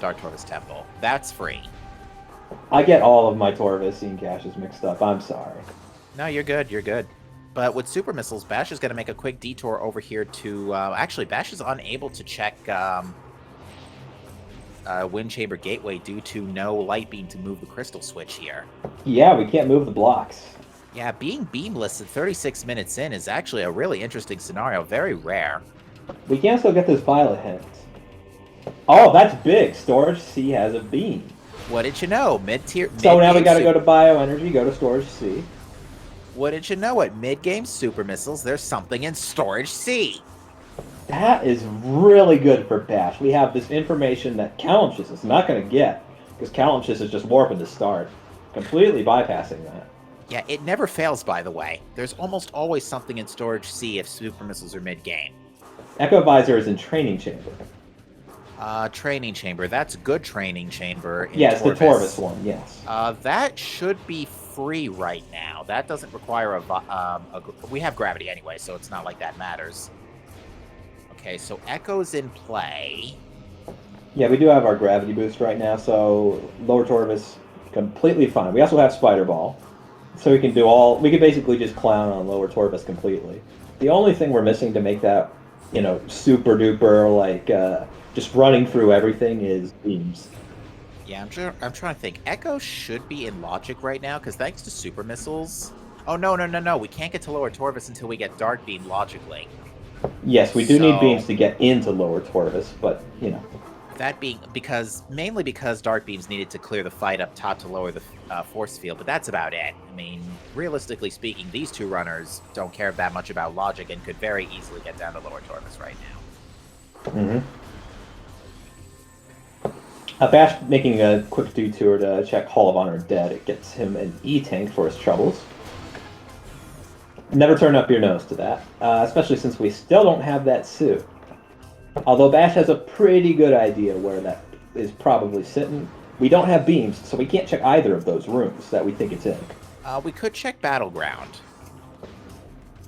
Dark Torvus Temple. That's free. I get all of my Torvus scene caches mixed up. I'm sorry. No, you're good. You're good. But with super missiles, Bash is going to make a quick detour over here to... actually, Bash is unable to check Wind Chamber Gateway due to no light beam to move the crystal switch here. Yeah, we can't move the blocks. Yeah, being beamless at 36 minutes in is actually a really interesting scenario. Very rare. We can still get this Violet hint. Oh, that's big. Storage C has a beam. What did you know? Mid-tier... So now we gotta go to Bioenergy, go to Storage C. What did you know? At mid-game super missiles, there's something in Storage C. That is really good for Bash. We have this information that CalumChis is not going to get, because CalumChis is just warping to start, completely bypassing that. Yeah, it never fails, by the way. There's almost always something in Storage C if super missiles are mid-game. Echo Visor is in Training Chamber. Training Chamber. That's good Training Chamber. Yes, the Torvus one, yes. That should be free right now. That doesn't require we have gravity anyway, so it's not like that matters. Okay, so Echo's in play. Yeah, we do have our gravity boost right now, so Lower Torvus completely fine. We also have Spider Ball, so we can basically just clown on Lower Torvus completely. The only thing we're missing to make that, you know, super duper, like, just running through everything is beams. Yeah, I'm trying to think. Echo should be in Logic right now, because thanks to super missiles... Oh, no. We can't get to Lower Torvus until we get Dark Beam logically. Yes, we do need beams to get into Lower Torvus, but, you know. That being mainly because Dark Beams needed to clear the fight up top to lower the force field, but that's about it. I mean, realistically speaking, these two runners don't care that much about logic and could very easily get down to Lower Torvus right now. Mm-hmm. Bash making a quick detour to check Hall of Honor dead. It gets him an E-tank for his troubles. Never turn up your nose to that, especially since we still don't have that suit. Although Bash has a pretty good idea where that is probably sitting. We don't have beams, so we can't check either of those rooms that we think it's in. We could check Battleground.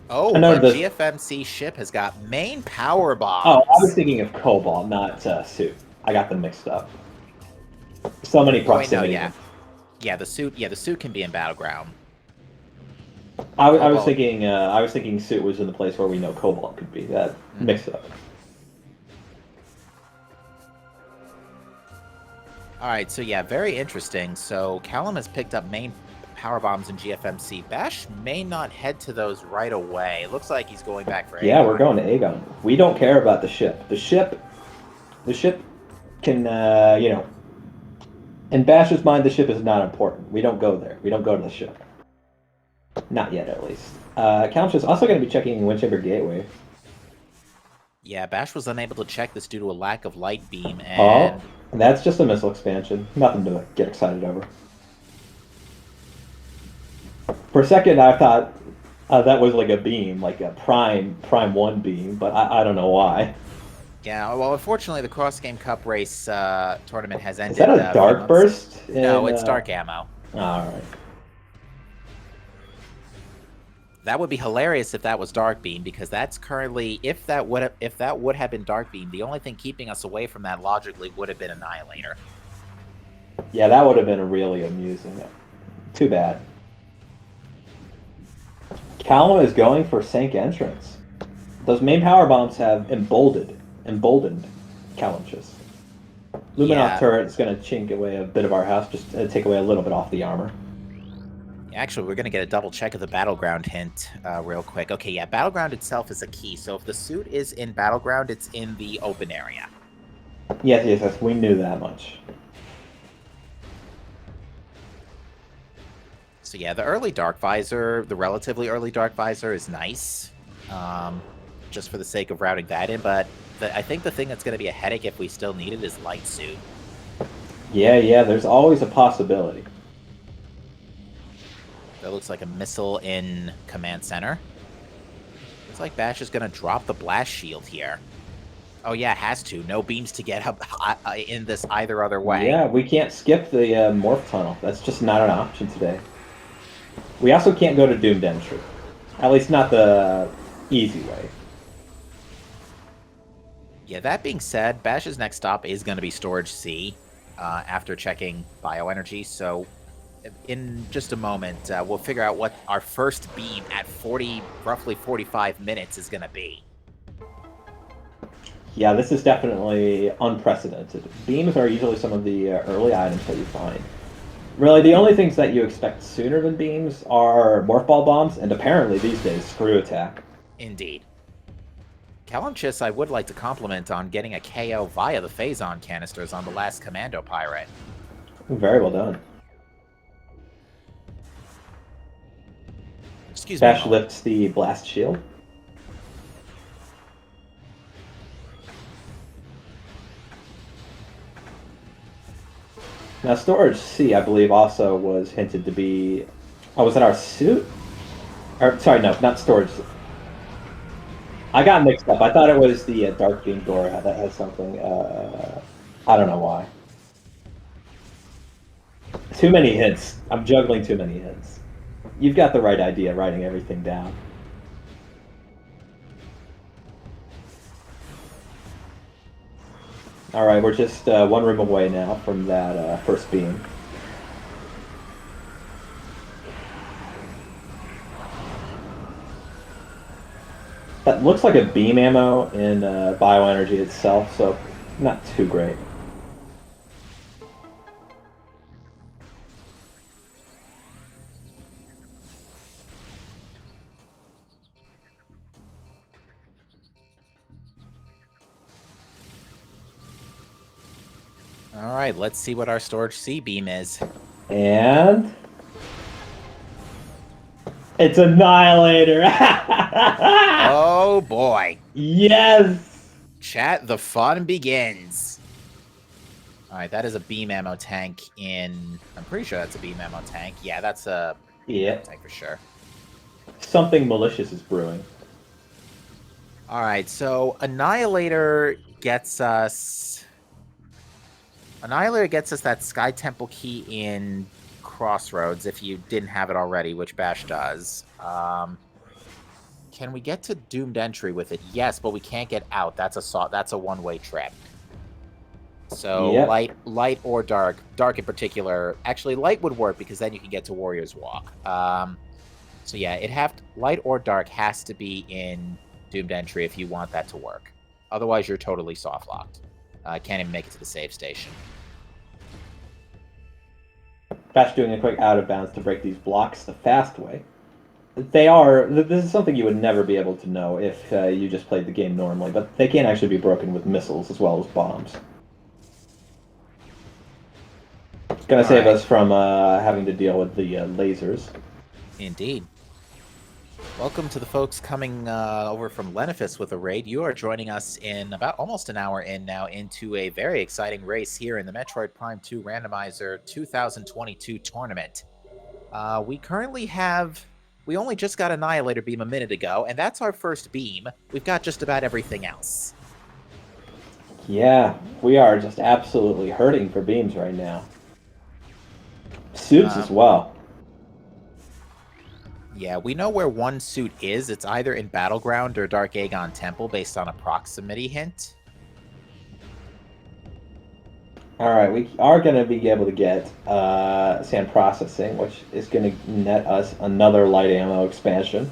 Oh, I know but this. GFMC ship has got main power Oh, I was bombs. thinking of Cobalt, not Suit. I got them mixed up. So many Oh, wait, no, proximity. yeah. Yeah, the suit can be in Battleground. I was Cobalt. thinking Suit was in the place where we know Cobalt could be. That mixed up. All right, so yeah, very interesting. So Callum has picked up main power bombs in GFMC. Bash may not head to those right away. It looks like he's going back for Yeah, Aegon. we're going to Aegon. We don't care about the ship. The ship can, you know, in Bash's mind, the ship is not important. We don't go there. We don't go to the ship. Not yet, at least. CalumChis is also going to be checking Windchamber Gateway. Yeah, Bash was unable to check this due to a lack of light beam, and... Oh, that's just a missile expansion. Nothing to get excited over. For a second, I thought that was like a beam, like a Prime 1 beam, but I don't know why. Yeah, well, unfortunately, the Cross Game Cup race tournament has ended. Is that a dark burst? No, it's dark ammo. All right. That would be hilarious if that was Dark Beam, because that's currently, if that would have been Dark Beam, the only thing keeping us away from that logically would have been Annihilator. Yeah, that would have been really amusing. Too bad. Callum is going for Sank entrance. Those main power bombs have emboldened CalumChis. Luminous turret is going to chink away a bit of our house, just take away a little bit off the armor. Actually, we're going to get a double check of the Battleground hint real quick. Okay, yeah, Battleground itself is a key. So if the suit is in Battleground, it's in the open area. Yes, we knew that much. So yeah, the early Dark Visor, the relatively early Dark Visor is nice. Just for the sake of routing that in, but I think the thing that's going to be a headache if we still need it is Light Suit. Yeah, there's always a possibility. That looks like a missile in Command Center. Looks like Bash is going to drop the Blast Shield here. Oh yeah, has to. No beams to get up in this either other way. Yeah, we can't skip the Morph Tunnel. That's just not an option today. We also can't go to Doomed Entry. At least not the easy way. Yeah, that being said, Bash's next stop is going to be Storage C after checking Bioenergy, so in just a moment, we'll figure out what our first beam at roughly 45 minutes is going to be. Yeah, this is definitely unprecedented. Beams are usually some of the early items that you find. Really, the only things that you expect sooner than beams are Morph Ball bombs, and apparently these days, Screw Attack. Indeed. CalumChis, I would like to compliment on getting a KO via the Phazon canisters on the last Commando Pirate. Very well done. Excuse me. Bash lifts the Blast Shield. Now, Storage C, I believe, also was hinted to be... Oh, was it our suit? Or, sorry, no, not Storage C. I got mixed up. I thought it was the Dark Beam door that has something. I don't know why. Too many hints. I'm juggling too many hints. You've got the right idea, writing everything down. All right, we're just one room away now from that first beam. That looks like a beam ammo in bioenergy itself, so not too great. All right, let's see what our Storage C beam is. And... it's Annihilator! Oh boy. Yes! Chat, the fun begins. All right, that is a beam ammo tank in... I'm pretty sure that's a beam ammo tank. Yeah, that's a beam ammo tank for sure. Something malicious is brewing. All right, so Annihilator gets us... Annihilator gets us that Sky Temple key in Crossroads, if you didn't have it already, which Bash does. Can we get to Doomed Entry with it? Yes, but we can't get out. That's a one-way trip. So Yep. light or dark. Dark in particular. Actually, light would work because then you can get to Warrior's Walk. So yeah, light or dark has to be in Doomed Entry if you want that to work. Otherwise, you're totally soft locked. Can't even make it to the save station. Bash doing a quick out of bounds to break these blocks the fast way. This is something you would never be able to know if you just played the game normally, but they can actually be broken with missiles as well as bombs. It's going to save us from having to deal with the lasers. Indeed. Welcome to the folks coming over from Lenifis with a raid. You are joining us in about almost an hour in now into a very exciting race here in the Metroid Prime 2 Randomizer 2022 tournament. We only just got Annihilator Beam a minute ago, and that's our first beam. We've got just about everything else. Yeah, we are just absolutely hurting for beams right now. Suits as well. Yeah, we know where one suit is. It's either in Battleground or Dark Aegon Temple based on a proximity hint. Alright, we are going to be able to get sand processing, which is going to net us another light ammo expansion.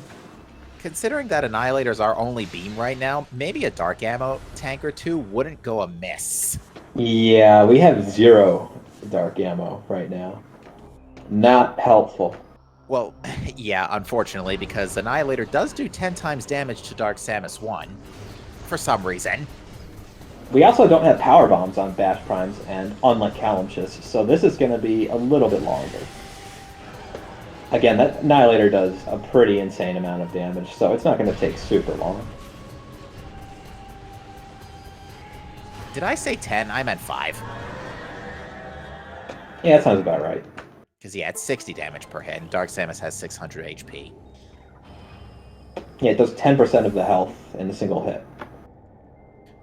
Considering that Annihilator's our only beam right now, maybe a dark ammo tank or two wouldn't go amiss. Yeah, we have 0 dark ammo right now. Not helpful. Well, yeah, unfortunately, because Annihilator does do 10 times damage to Dark Samus 1, for some reason. We also don't have power bombs on BashPrime's end, unlike CalumChis, so this is going to be a little bit longer. Again, that Annihilator does a pretty insane amount of damage, so it's not going to take super long. Did I say 10? I meant 5. Yeah, that sounds about right. Because, yeah, it's 60 damage per hit, and Dark Samus has 600 HP. Yeah, it does 10% of the health in a single hit.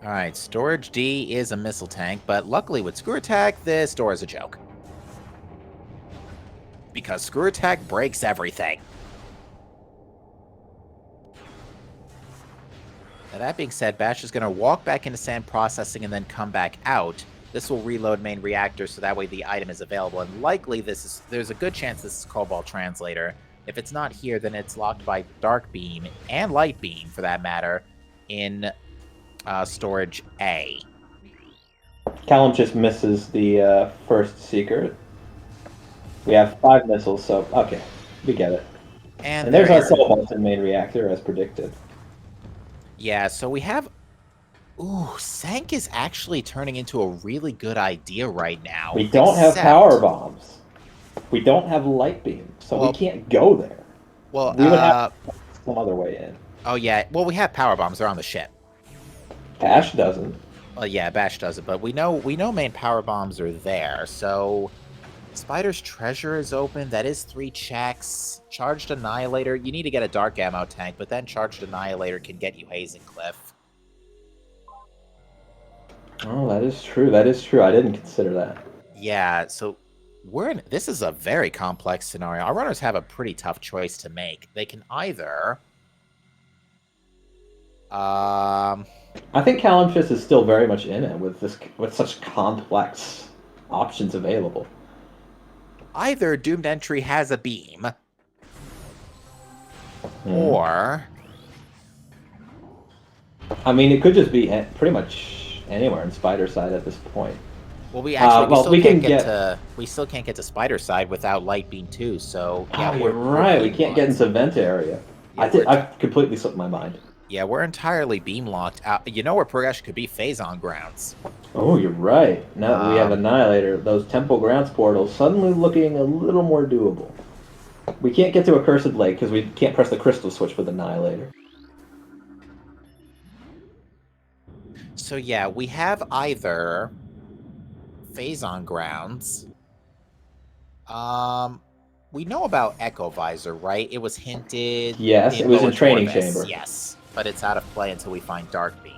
Alright, Storage D is a missile tank, but luckily with Screw Attack, this door is a joke. Because Screw Attack breaks everything. Now that being said, Bash is going to walk back into sand processing and then come back out. This will reload main reactor, so that way the item is available. And likely there's a good chance this is Cobalt Translator. If it's not here, then it's locked by Dark Beam, and Light Beam for that matter, in Storage A. Callum just misses the first secret. We have 5 missiles, so okay, we get it. And there's our Cobalt in main reactor, as predicted. Yeah, so we have... Ooh, Sank is actually turning into a really good idea right now. We don't have power bombs. We don't have light beam, so we can't go there. Well, we would have some other way in. Oh yeah, well we have power bombs. They're on the ship. Bash doesn't. Well, yeah, Bash doesn't, but we know main power bombs are there. So, Spider's Treasure is open. That is 3 checks. Charged Annihilator. You need to get a Dark Ammo tank, but then Charged Annihilator can get you Hazen Cliff. Oh, that is true. That is true. I didn't consider that. Yeah, so this is a very complex scenario. Our runners have a pretty tough choice to make. They can either... I think CalumChis is still very much in it with such complex options available. Either Doomed Entry has a beam, or... I mean, it could just be pretty much anywhere in Spider Side at this point. Well, we still can't get to Spider Side without Light Beam 2, so... Yeah, you're right. We can't get into Vent Area. Yeah, I completely slipped my mind. Yeah, we're entirely beam locked out. You know where progression could be? Phazon Grounds. Oh, you're right. Now that we have Annihilator, those Temple Grounds portals suddenly looking a little more doable. We can't get to Accursed Lake because we can't press the crystal switch with Annihilator. So yeah, we have either Phazon Grounds. We know about Echo Visor, right? It was hinted. Yes, it was in Training Chamber. Yes, but it's out of play until we find Dark Beam.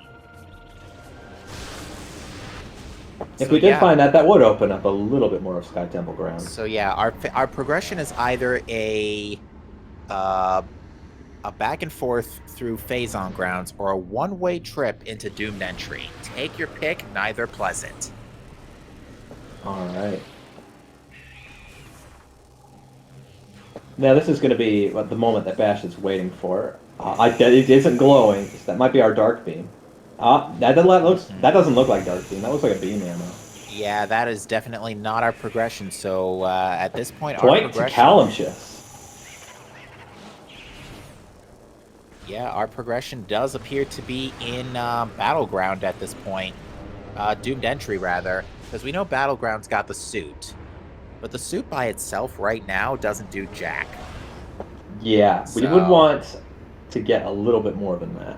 If So we did yeah, find that, that would open up a little bit more of Sky Temple ground. so yeah, our progression is either uh, a back and forth through Phazon grounds or a one-way trip into Doomed Entry. Take your pick, neither pleasant. All right. Now this is going to be the moment that Bash is waiting for. It isn't glowing. So that might be our Dark Beam. That doesn't look like Dark Beam. That looks like a beam ammo. Yeah, that is definitely not our progression. So at this point, our Point to progression. CalumChis. Yeah, our progression does appear to be in Battleground at this point. Doomed Entry, rather. Because we know Battleground's got the suit. But the suit by itself right now doesn't do jack. Yeah, we would So- want to get a little bit more than that.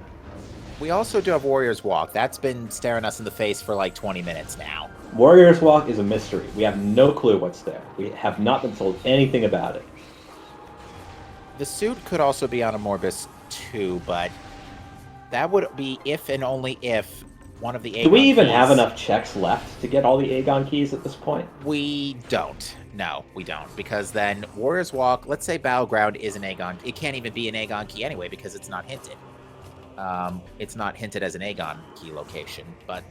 We also do have Warrior's Walk. That's been staring us in the face for like 20 minutes now. Warrior's Walk is a mystery. We have no clue what's there. We have not been told anything about it. The suit could also be on a Morbus too, but that would be if and only if one of the Aegon Do we even keys... have enough checks left to get all the Aegon keys at this point? We don't. No, we don't. Because then Warrior's Walk, let's say Battleground is an Aegon. It can't even be an Aegon key anyway because it's not hinted. It's not hinted as an Aegon key location. But,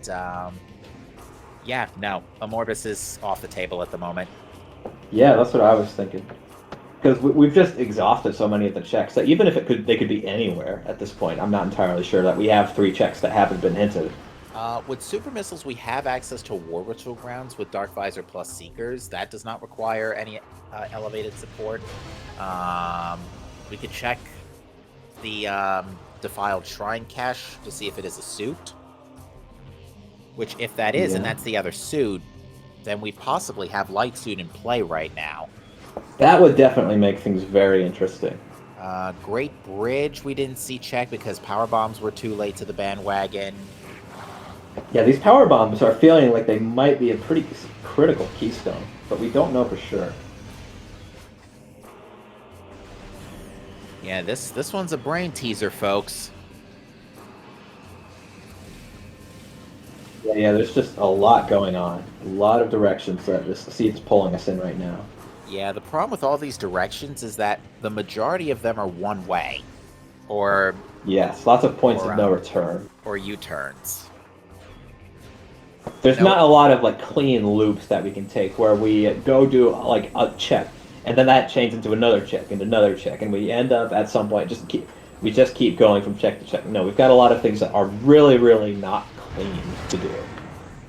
yeah, no. A Morbus is off the table at the moment. Yeah, that's what I was thinking. Because we've just exhausted so many of the checks that even if they could be anywhere at this point, I'm not entirely sure that we have 3 checks that haven't been hinted. With Super Missiles, we have access to War Ritual Grounds with Dark Visor plus Seekers. That does not require any elevated support. We could check the Defiled Shrine Cache to see if it is a suit. Which, if that is, and that's the other suit, then we possibly have Light Suit in play right now. That would definitely make things very interesting. Great Bridge we didn't see check because Power Bombs were too late to the bandwagon. Yeah, these power bombs are feeling like they might be a pretty critical keystone, but we don't know for sure. Yeah, this one's a brain teaser, folks. Yeah, there's just a lot going on. A lot of directions that this seed's pulling us in right now. Yeah, the problem with all these directions is that the majority of them are one way. Or Yes, lots of points of no return. Or U-turns. There's not a lot of like clean loops that we can take where we go do like a check and then that changes into another check and another check and we end up at some point we just keep going from check to check. No, we've got a lot of things that are really, really not clean to do.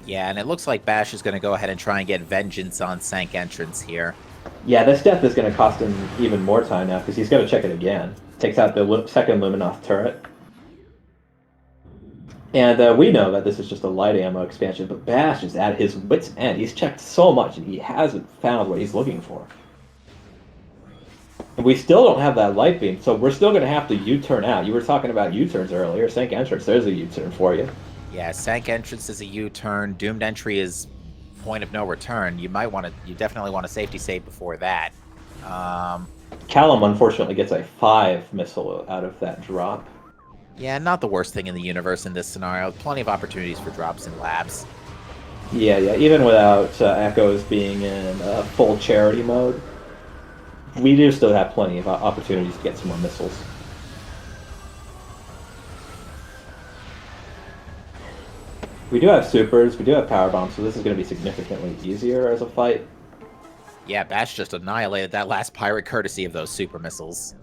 Yeah, and it looks like Bash is going to go ahead and try and get vengeance on Sank Entrance here. Yeah, this death is going to cost him even more time now because he's got to check it again. Takes out the second Luminoth turret. And we know that this is just a light ammo expansion, but Bash is at his wit's end. He's checked so much and he hasn't found what he's looking for. And we still don't have that light beam, so we're still going to have to U-turn out. You were talking about U-turns earlier. Sank Entrance, there's a U-turn for you. Yeah, Sank Entrance is a U-turn. Doomed Entry is point of no return. You definitely want a safety save before that. Calum, unfortunately, gets a 5 missile out of that drop. Yeah, not the worst thing in the universe in this scenario. Plenty of opportunities for drops in labs. Yeah, even without Echoes being in full charity mode, we do still have plenty of opportunities to get some more missiles. We do have supers, we do have power bombs, so this is going to be significantly easier as a fight. Yeah, Bash just annihilated that last pirate courtesy of those super missiles.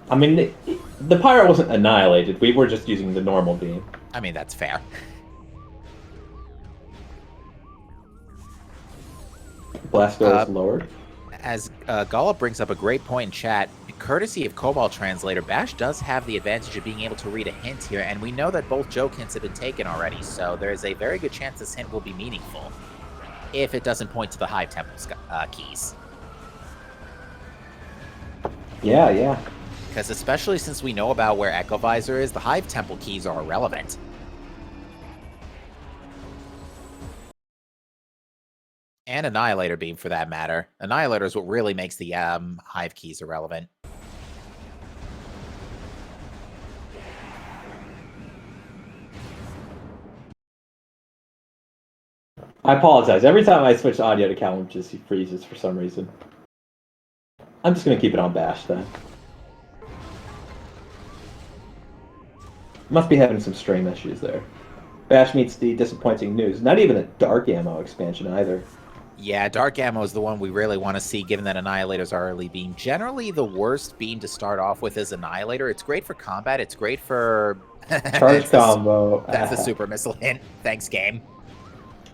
I mean, the pirate wasn't annihilated, we were just using the normal beam. I mean, that's fair. Blasto is lowered. As Gala brings up a great point in chat, courtesy of Cobalt Translator, Bash does have the advantage of being able to read a hint here, and we know that both joke hints have been taken already, so there's a very good chance this hint will be meaningful, if it doesn't point to the Hive Temple keys. Yeah. Because especially since we know about where Echo Visor is, the Hive Temple keys are irrelevant. And Annihilator Beam, for that matter. Annihilator is what really makes the Hive keys irrelevant. I apologize. Every time I switch audio to CalumChis, he freezes for some reason. I'm just going to keep it on Bash then. Must be having some stream issues there. Bash meets the disappointing news. Not even a Dark Ammo expansion either. Yeah, Dark Ammo is the one we really want to see, given that Annihilator's our early beam. Generally, the worst beam to start off with is Annihilator. It's great for combat. It's great for... Charge combo. That's the super missile hint. Thanks, game.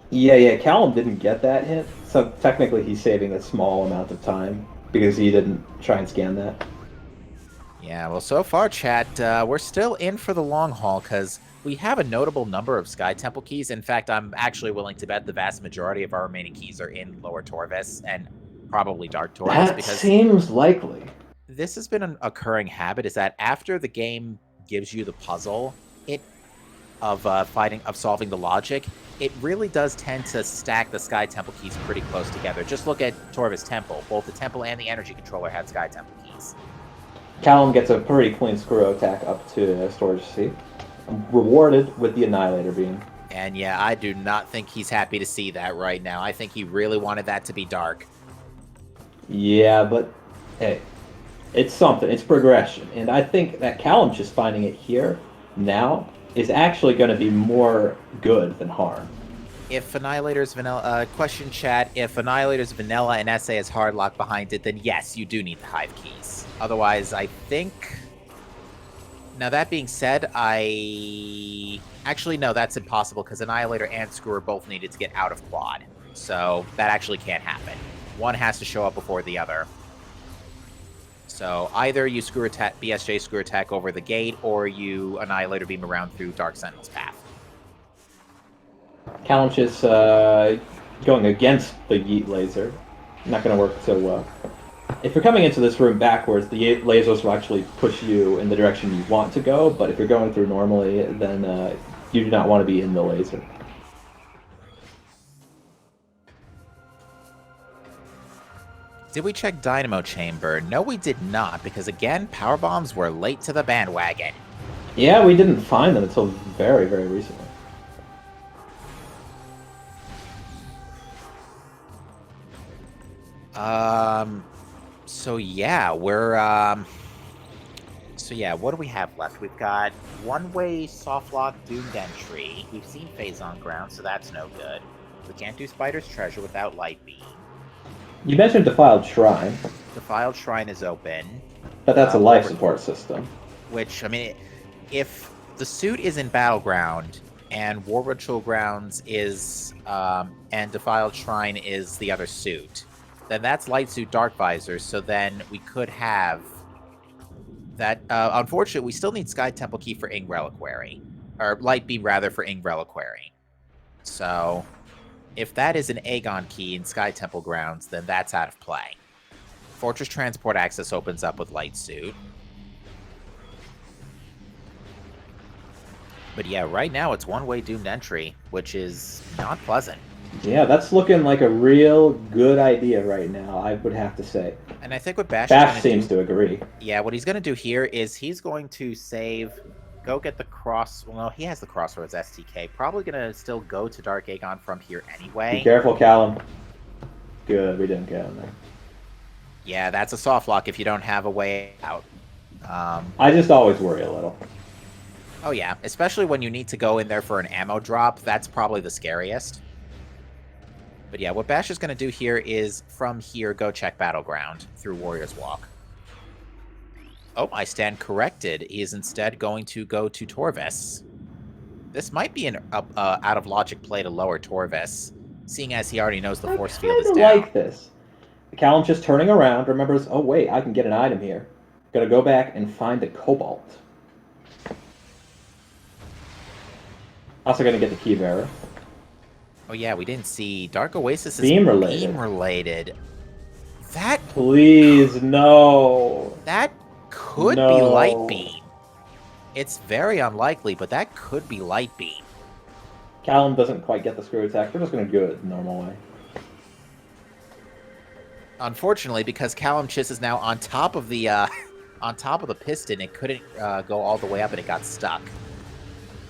Yeah, Callum didn't get that hit, so technically he's saving a small amount of time because he didn't try and scan that. Yeah, well, so far, chat, we're still in for the long haul, because we have a notable number of Sky Temple keys. In fact, I'm actually willing to bet the vast majority of our remaining keys are in Lower Torvis, and probably Dark Torvis. That because seems likely. This has been an occurring habit, is that after the game gives you the puzzle of solving the logic, it really does tend to stack the Sky Temple keys pretty close together. Just look at Torvis Temple. Both the Temple and the Energy Controller had Sky Temple keys. Callum gets a pretty clean screw attack up to Storage C. Rewarded with the Annihilator beam. And yeah, I do not think he's happy to see that right now. I think he really wanted that to be dark. Yeah, but hey, it's something. It's progression. And I think that Callum just finding it here now is actually going to be more good than harm. If Annihilator's vanilla, question chat, if Annihilator's vanilla and SA is hard lock behind it, then yes, you do need the Hive keys. Otherwise, I think... Now, that being said, Actually, no, that's impossible, because Annihilator and Screwer both needed to get out of quad. So, that actually can't happen. One has to show up before the other. So, either you Screwer attack, BSJ Screwer attack over the gate, or you Annihilator beam around through Dark Sentinel's path. CalumChis going against the Yeet laser. Not going to work so well. If you're coming into this room backwards, the lasers will actually push you in the direction you want to go, but if you're going through normally, then you do not want to be in the laser. Did we check Dynamo Chamber? No, we did not, because again, power bombs were late to the bandwagon. Yeah, we didn't find them until very, very recently. So yeah, we're, So yeah, what do we have left? We've got one-way soft lock doomed entry. We've seen phase on ground, so that's no good. We can't do Spider's Treasure without Light Beam. You mentioned Defiled Shrine. Defiled Shrine is open. But that's a life support system. Which, I mean, if the suit is in Battleground, and War Ritual Grounds is, and Defiled Shrine is the other suit, then that's Light Suit Dark Visor, so then we could have that. Unfortunately, we still need Sky Temple Key for Ing Reliquary. Or Light Beam, rather, for Ing Reliquary. So, if that is an Aegon Key in Sky Temple Grounds, then that's out of play. Fortress Transport Access opens up with Light Suit. But yeah, right now it's one-way doomed entry, which is not pleasant. Yeah, that's looking like a real good idea right now, I would have to say. And I think what Bash seems to agree. Yeah, what he's going to do here is he's going to save, go get the cross... Well, no, he has the Crossroads STK. Probably going to still go to Dark Aegon from here anyway. Be careful, Callum. Good, we didn't get him there. Yeah, that's a soft lock if you don't have a way out. I just always worry a little. Oh yeah, especially when you need to go in there for an ammo drop. That's probably the scariest. But yeah, what Bash is going to do here is, from here, go check Battleground through Warrior's Walk. Oh, I stand corrected. He is instead going to go to Torvis. This might be an out-of-logic play to lower Torvis, seeing as he already knows the force field is down. I like this. Callum just turning around, remembers, oh wait, I can get an item here. Gotta go back and find the Cobalt. Also gonna get the Key Bearer. Oh yeah, we didn't see Dark Oasis is beam related. Beam related. That please no. That could be Light Beam. It's very unlikely, but that could be Light Beam. Callum doesn't quite get the screw attack. We're just gonna do it the normal way. Unfortunately, because CalumChis is now on top of the piston, it couldn't go all the way up and it got stuck.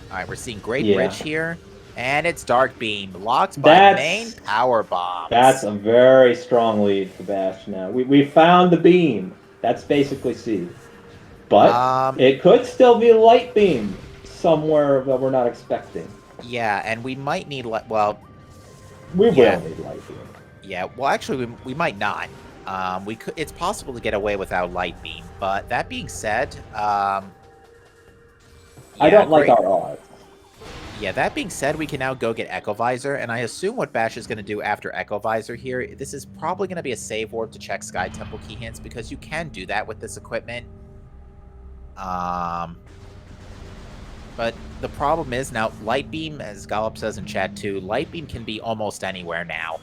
All right, we're seeing great bridge here. And it's Dark Beam, locked by main That's power bombs. that's a very strong lead for Bash now. We found the beam. That's basically C. But it could still be a light beam somewhere that we're not expecting. Yeah, and we might need well. We will need light beam. Yeah, well, actually, we might not. We could. It's possible to get away without light beam, but that being said, I don't like our odds. Yeah, that being said, we can now go get Echo Visor, and I assume what Bash is going to do after Echo Visor here, this is probably going to be a save warp to check Sky Temple key hints, because you can do that with this equipment. But the problem is now, Light Beam, as Golub says in chat too, Light Beam can be almost anywhere now.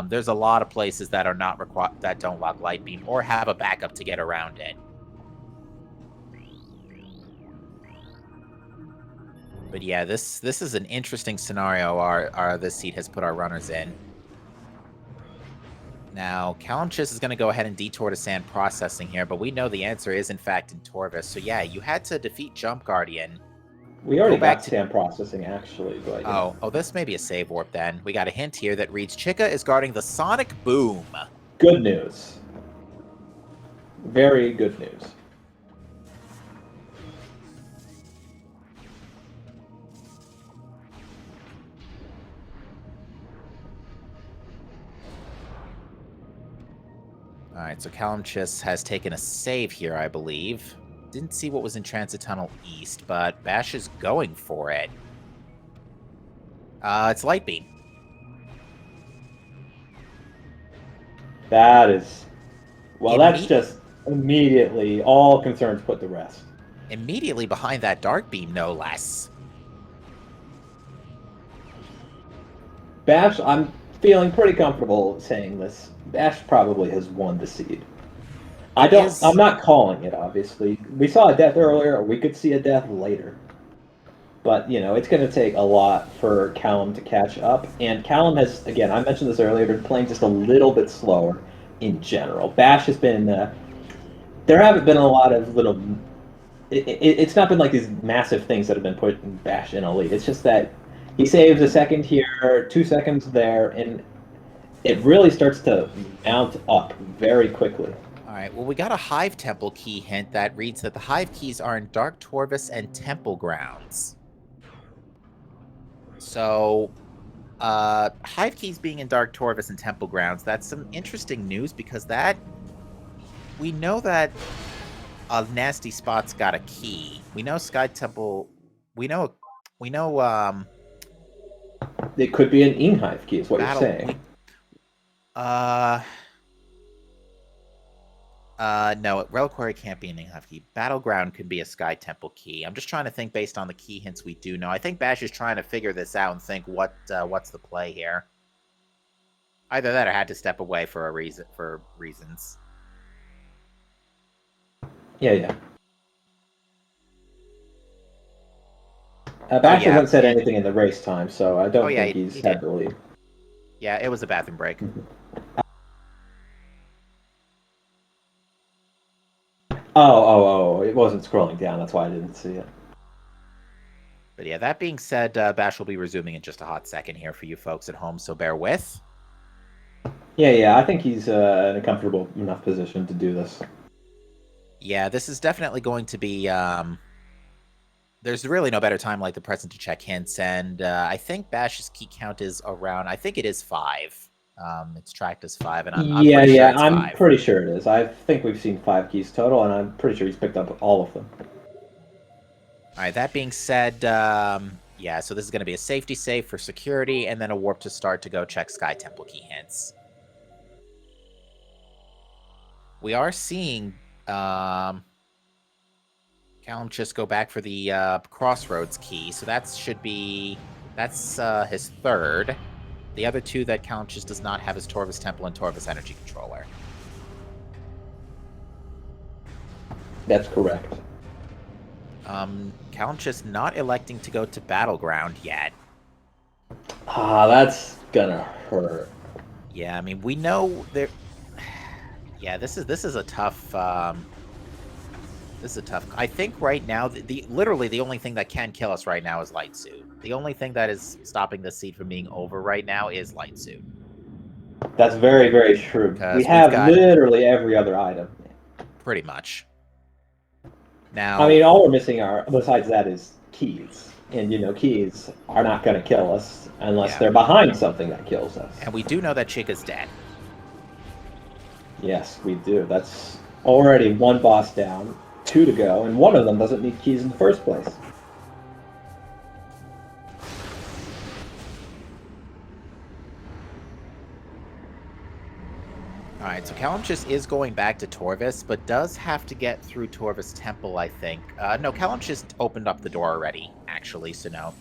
There's a lot of places that are not that don't lock Light Beam, or have a backup to get around it. But yeah, this is an interesting scenario this seed has put our runners in. Now, CalumChis is going to go ahead and detour to Sand Processing here, but we know the answer is, in fact, in Torvis. So yeah, you had to defeat Jump Guardian. We already got Sand Processing, actually. But, oh, this may be a save warp then. We got a hint here that reads, Chica is guarding the Sonic Boom. Good news. Very good news. Alright, so CalumChis has taken a save here, I believe. Didn't see what was in Transit Tunnel East, but Bash is going for it. It's Light Beam. That is... Well, that's just immediately all concerns put to rest. Immediately behind that Dark Beam, no less. Bash, I'm feeling pretty comfortable saying this. Bash probably has won the seed. I'm not calling it, obviously. We saw a death earlier, or we could see a death later. But, you know, it's going to take a lot for Calum to catch up. And Calum has, again, I mentioned this earlier, been playing just a little bit slower in general. Bash has been... there haven't been a lot of little... It's not been like these massive things that have been put in Bash in a lead. It's just that he saves a second here, 2 seconds there, and it really starts to mount up very quickly. Alright, well, we got a Hive Temple key hint that reads that the Hive keys are in Dark Torvis and Temple Grounds. So, Hive keys being in Dark Torvis and Temple Grounds, that's some interesting news, because we know that a nasty spot's got a key. We know Sky Temple, we know, it could be an Inhive key, is what you're saying. No, Reliquary can't be an Inhive key. Battleground could be a Sky Temple key. I'm just trying to think based on the key hints we do know. I think Bash is trying to figure this out and think what's the play here. Either that or had to step away for reasons. Yeah. Bash hasn't said anything in the race time, so I don't think he's had the lead. Yeah, it was a bathroom break. Oh, it wasn't scrolling down, that's why I didn't see it. But yeah, that being said, Bash will be resuming in just a hot second here for you folks at home, so bear with. Yeah, I think he's in a comfortable enough position to do this. Yeah, this is definitely going to be... there's really no better time like the present to check hints, and I think Bash's key count is around... I think it is 5. It's tracked as 5, and I'm pretty sure it's 5. Pretty sure it is. I think we've seen 5 keys total, and I'm pretty sure he's picked up all of them. Alright, that being said, yeah, so this is going to be a safety save for security, and then a warp to start to go check Sky Temple key hints. We are seeing CalumChis go back for the Crossroads key, so that's his third. The other 2 that CalumChis does not have is Torvis Temple and Torvis Energy Controller. That's correct. CalumChis not electing to go to Battleground yet. That's gonna hurt. Yeah, I mean, we know there... Yeah, this is a tough... This is a tough. I think right now, literally the only thing that can kill us right now is Light Suit. The only thing that is stopping the seed from being over right now is Light Suit. That's very, very true. We Because we've have got literally every other item. pretty much. I Now, mean, all we're missing are, besides that, is keys. And, keys are not going to kill us unless Yeah. they're behind something that kills us. and we do know that Chica's dead. Yes, we do. That's already one boss down, 2 to go, and one of them doesn't need keys in the first place. Alright, so CalumChis is going back to Torvis, but does have to get through Torvis Temple, I think. No, CalumChis opened up the door already, actually, so no.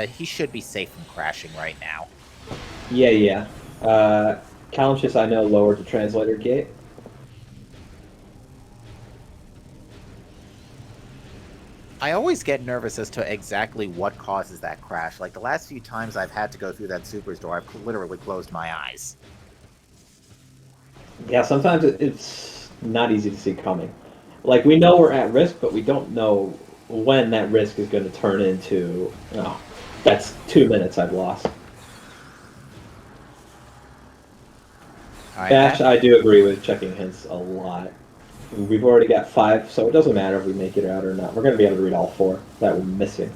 He should be safe from crashing right now. Yeah. CalumChis, I know, lowered the translator gate. I always get nervous as to exactly what causes that crash. Like, the last few times I've had to go through that Super's door, I've literally closed my eyes. Yeah, sometimes it's not easy to see coming. Like, we know we're at risk, but we don't know when that risk is going to turn into, oh, that's 2 minutes I've lost. Right, Bash, I do agree with checking hints a lot. We've already got 5, so it doesn't matter if we make it out or not. We're going to be able to read all 4 that we're missing.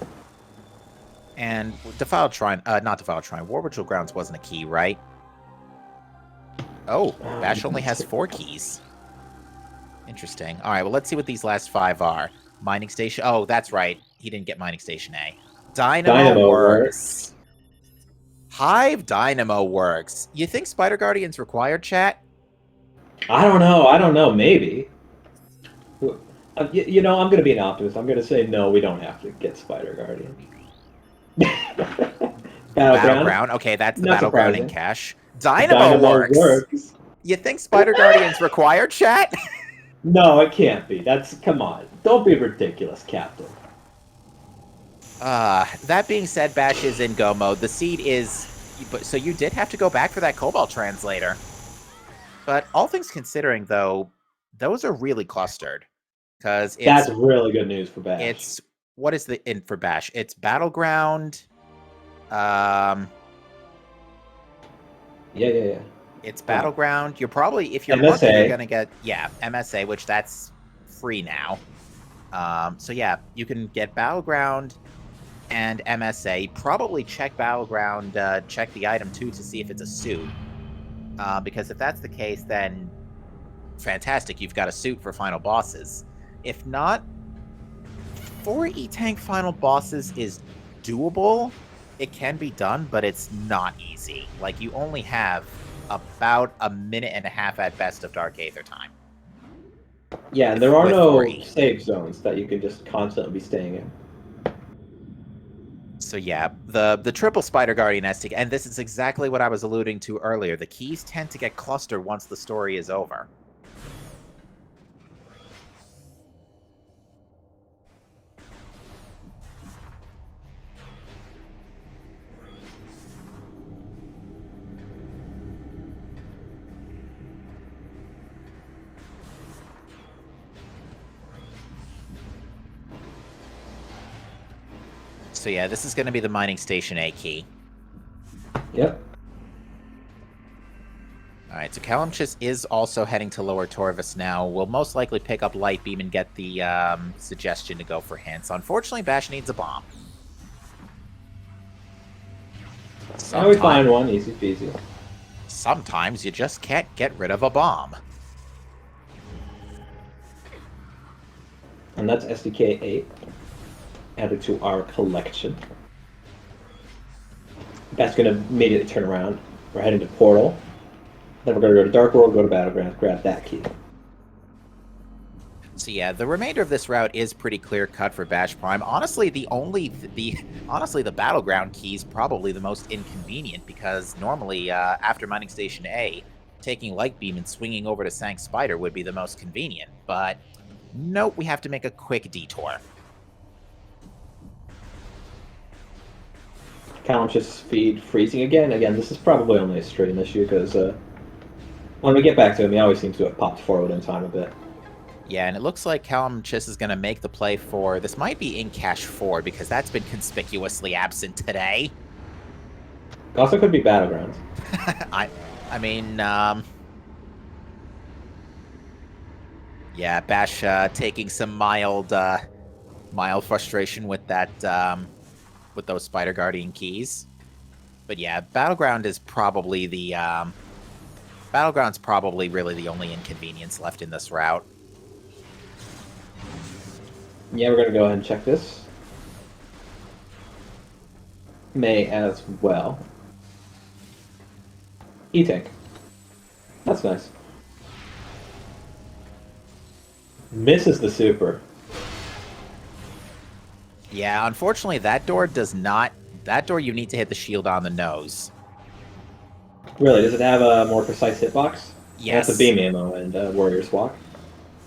And Defiled Shrine, not Defiled Shrine, War Ritual Grounds wasn't a key, right? Oh, Bash only has 4 keys. Interesting. All right, well, let's see what these last 5 are. Mining Station. Oh, that's right. He didn't get Mining Station A. Dynamo works. Hive Dynamo works. You think Spider Guardian's required, chat? I don't know. Maybe. I'm going to be an optimist. I'm going to say no, we don't have to get Spider Guardian. Battleground. Okay, that's the Not Battleground in surprising. cache. Dynamo works. You think Spider Guardian's required, chat? No, it can't be. Come on. Don't be ridiculous, Captain. That being said, Bash is in go mode. The seed is... So you did have to go back for that Cobalt Translator. But all things considering, though, those are really clustered. Because that's really good news for Bash. It's... What is the in for Bash? It's Battleground... Yeah. It's Battleground. You're probably, if you're MSA. lucky, you're gonna get MSA, which that's free now. So yeah, you can get Battleground and MSA. Probably check Battleground, check the item too to see if it's a suit. Because if that's the case, then fantastic, you've got a suit for final bosses. If not, 4 E-Tank final bosses is doable. It can be done, but it's not easy. Like, you only have about a minute and a half at best of Dark Aether time. Yeah, and there are no save zones that you can just constantly be staying in. So yeah, the triple Spider Guardian has to, and this is exactly what I was alluding to earlier. The keys tend to get clustered once the story is over. So yeah, this is going to be the Mining Station A key. Yep. Alright, so CalumChis is also heading to Lower Torvis now. We'll most likely pick up Light Beam and get the suggestion to go for hints. Unfortunately, Bash needs a bomb. Now we find one, easy peasy. Sometimes you just can't get rid of a bomb. And that's SDK 8. Added to our collection. That's going to immediately turn around. We're heading to Portal. Then we're going to go to Dark World, go to Battlegrounds, grab that key. So yeah, the remainder of this route is pretty clear cut for BashPrime. Honestly, the Battleground key is probably the most inconvenient because normally after Mining Station A, taking Light Beam and swinging over to Sank Spider would be the most convenient. But nope, we have to make a quick detour. CalumChis speed freezing again. Again, this is probably only a stream issue because when we get back to him, he always seems to have popped forward in time a bit. Yeah, and it looks like CalumChis is going to make the play for... This might be in cache 4, because that's been conspicuously absent today. Also could be Battlegrounds. I mean, yeah, Bash taking some mild frustration with that, with those Spider Guardian keys. But yeah, Battleground is probably the, Battleground's probably really the only inconvenience left in this route. Yeah, we're going to go ahead and check this. May as well. E-Tank. That's nice. Misses the super. Yeah, unfortunately, that door does not... That door, you need to hit the shield on the nose. Really? Does it have a more precise hitbox? Yes. That's a beam ammo and Warrior's Walk.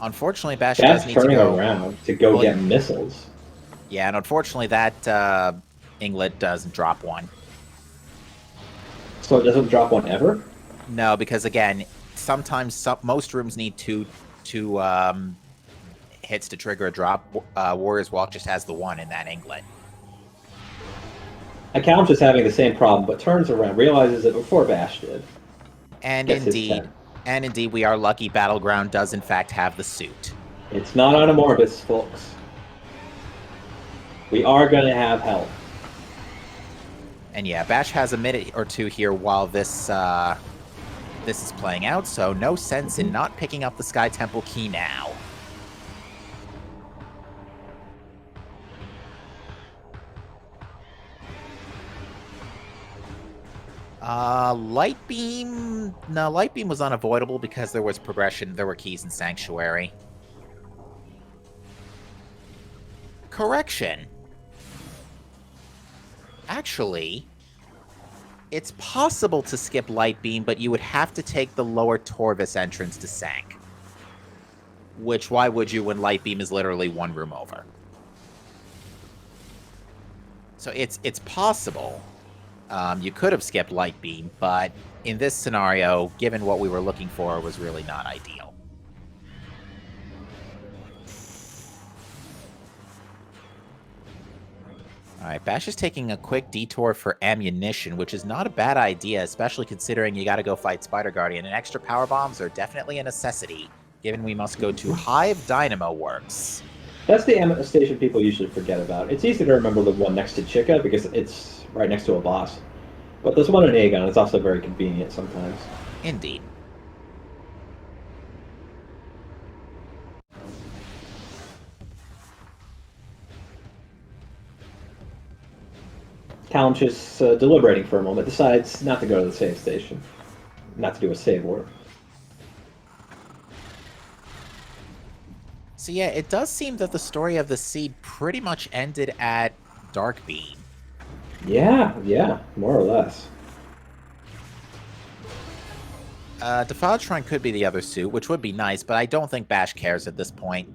Unfortunately, Bash does need to turning go... around to go get missiles. Yeah, and unfortunately, that Inglet doesn't drop one. So it doesn't drop one ever? No, because again, sometimes most rooms need two hits to trigger a drop. Warrior's Walk just has the one in that Inglet. Account is having the same problem, but turns around, realizes it before Bash did. And indeed, we are lucky Battleground does in fact have the suit. It's not on a Morbus, folks. We are going to have help. And yeah, Bash has a minute or two here while this this is playing out, so no sense in not picking up the Sky Temple key now. Light Beam... No, Light Beam was unavoidable because there was progression, there were keys in Sanctuary. Correction. Actually, it's possible to skip Light Beam, but you would have to take the lower Torvis entrance to Sank. Which, why would you when Light Beam is literally one room over? So it's possible. You could have skipped Light Beam, but in this scenario, given what we were looking for, was really not ideal. Alright, Bash is taking a quick detour for ammunition, which is not a bad idea, especially considering you gotta go fight Spider Guardian, and extra power bombs are definitely a necessity, given we must go to Hive Dynamo Works. That's the ammo station people usually forget about. It's easy to remember the one next to Chica because it's right next to a boss. But there's one in Aegon. It's also very convenient sometimes. Indeed. CalumChis, deliberating for a moment, decides not to go to the save station. Not to do a save order. So yeah, it does seem that the story of the seed pretty much ended at Dark Beam. Yeah, more or less. Defiled Shrine could be the other suit, which would be nice, but I don't think Bash cares at this point.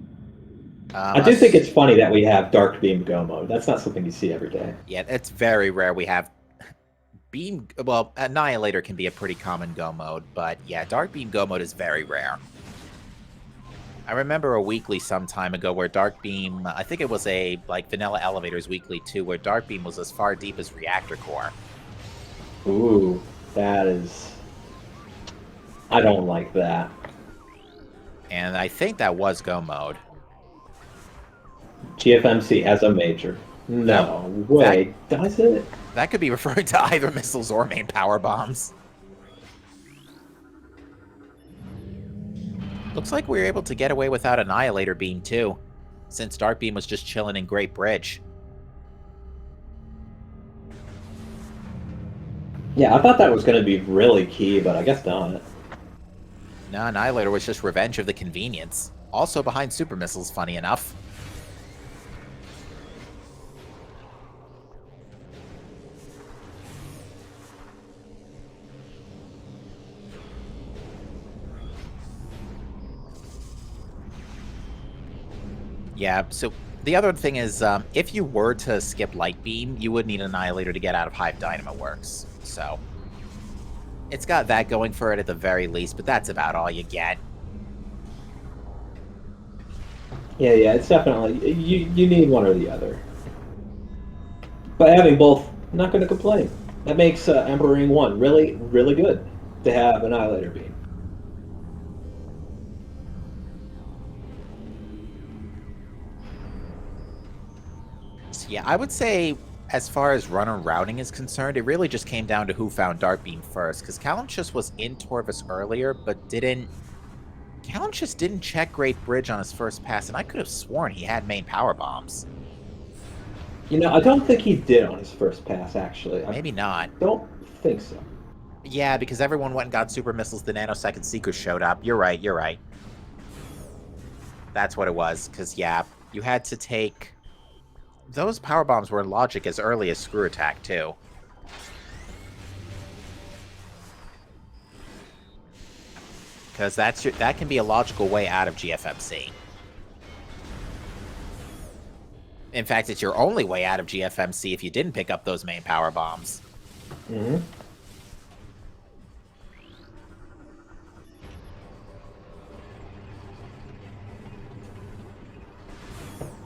I do think it's funny that we have Dark Beam Go mode. That's not something you see every day. Yeah, it's very rare we have Beam... Well, Annihilator can be a pretty common Go mode, but yeah, Dark Beam Go mode is very rare. I remember a weekly some time ago where Dark Beam... I think it was a, like, Vanilla Elevators weekly, too, where Dark Beam was as far deep as Reactor Core. Ooh, that is... I don't like that. And I think that was Go mode. GFMC as a major. No way. Does it? That could be referring to either missiles or main power bombs. Looks like we were able to get away without Annihilator Beam, too, since Dark Beam was just chilling in Great Bridge. Yeah, I thought that was going to be really key, but I guess not. No, Annihilator was just revenge of the convenience. Also behind super missiles, funny enough. Yeah, so the other thing is, if you were to skip Light Beam, you would need Annihilator to get out of Hive Dynamo Works. So, it's got that going for it at the very least, but that's about all you get. Yeah, it's definitely you need one or the other. But having both, I'm not going to complain. That makes Emperor Ring 1 really, really good to have Annihilator Beam. So yeah, I would say as far as runner routing is concerned, it really just came down to who found Dark Beam first, because CalumChis was in Torvis earlier, but CalumChis didn't check Great Bridge on his first pass, and I could have sworn he had main power bombs. You know, I don't think he did on his first pass, actually. I Maybe not. don't think so. Yeah, because everyone went and got super missiles, the nanosecond seekers showed up. You're right, you're right. That's what it was, because yeah, you had to take... Those power bombs were in logic as early as Screw Attack, too. Because that can be a logical way out of GFMC. In fact, it's your only way out of GFMC if you didn't pick up those main power bombs. Mm-hmm.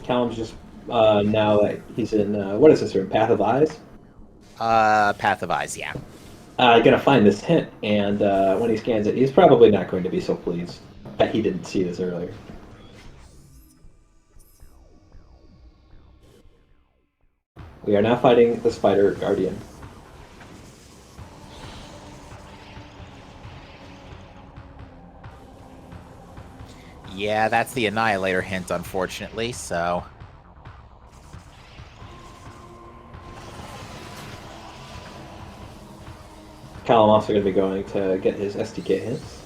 Callum's just now that he's in what is this room? Path of Eyes. Path of Eyes, yeah. Gonna find this hint, and when he scans it, he's probably not going to be so pleased that he didn't see this earlier. We are now fighting the Spider Guardian. Yeah, that's the Annihilator hint, unfortunately, so... Callum also going to be going to get his SDK hints.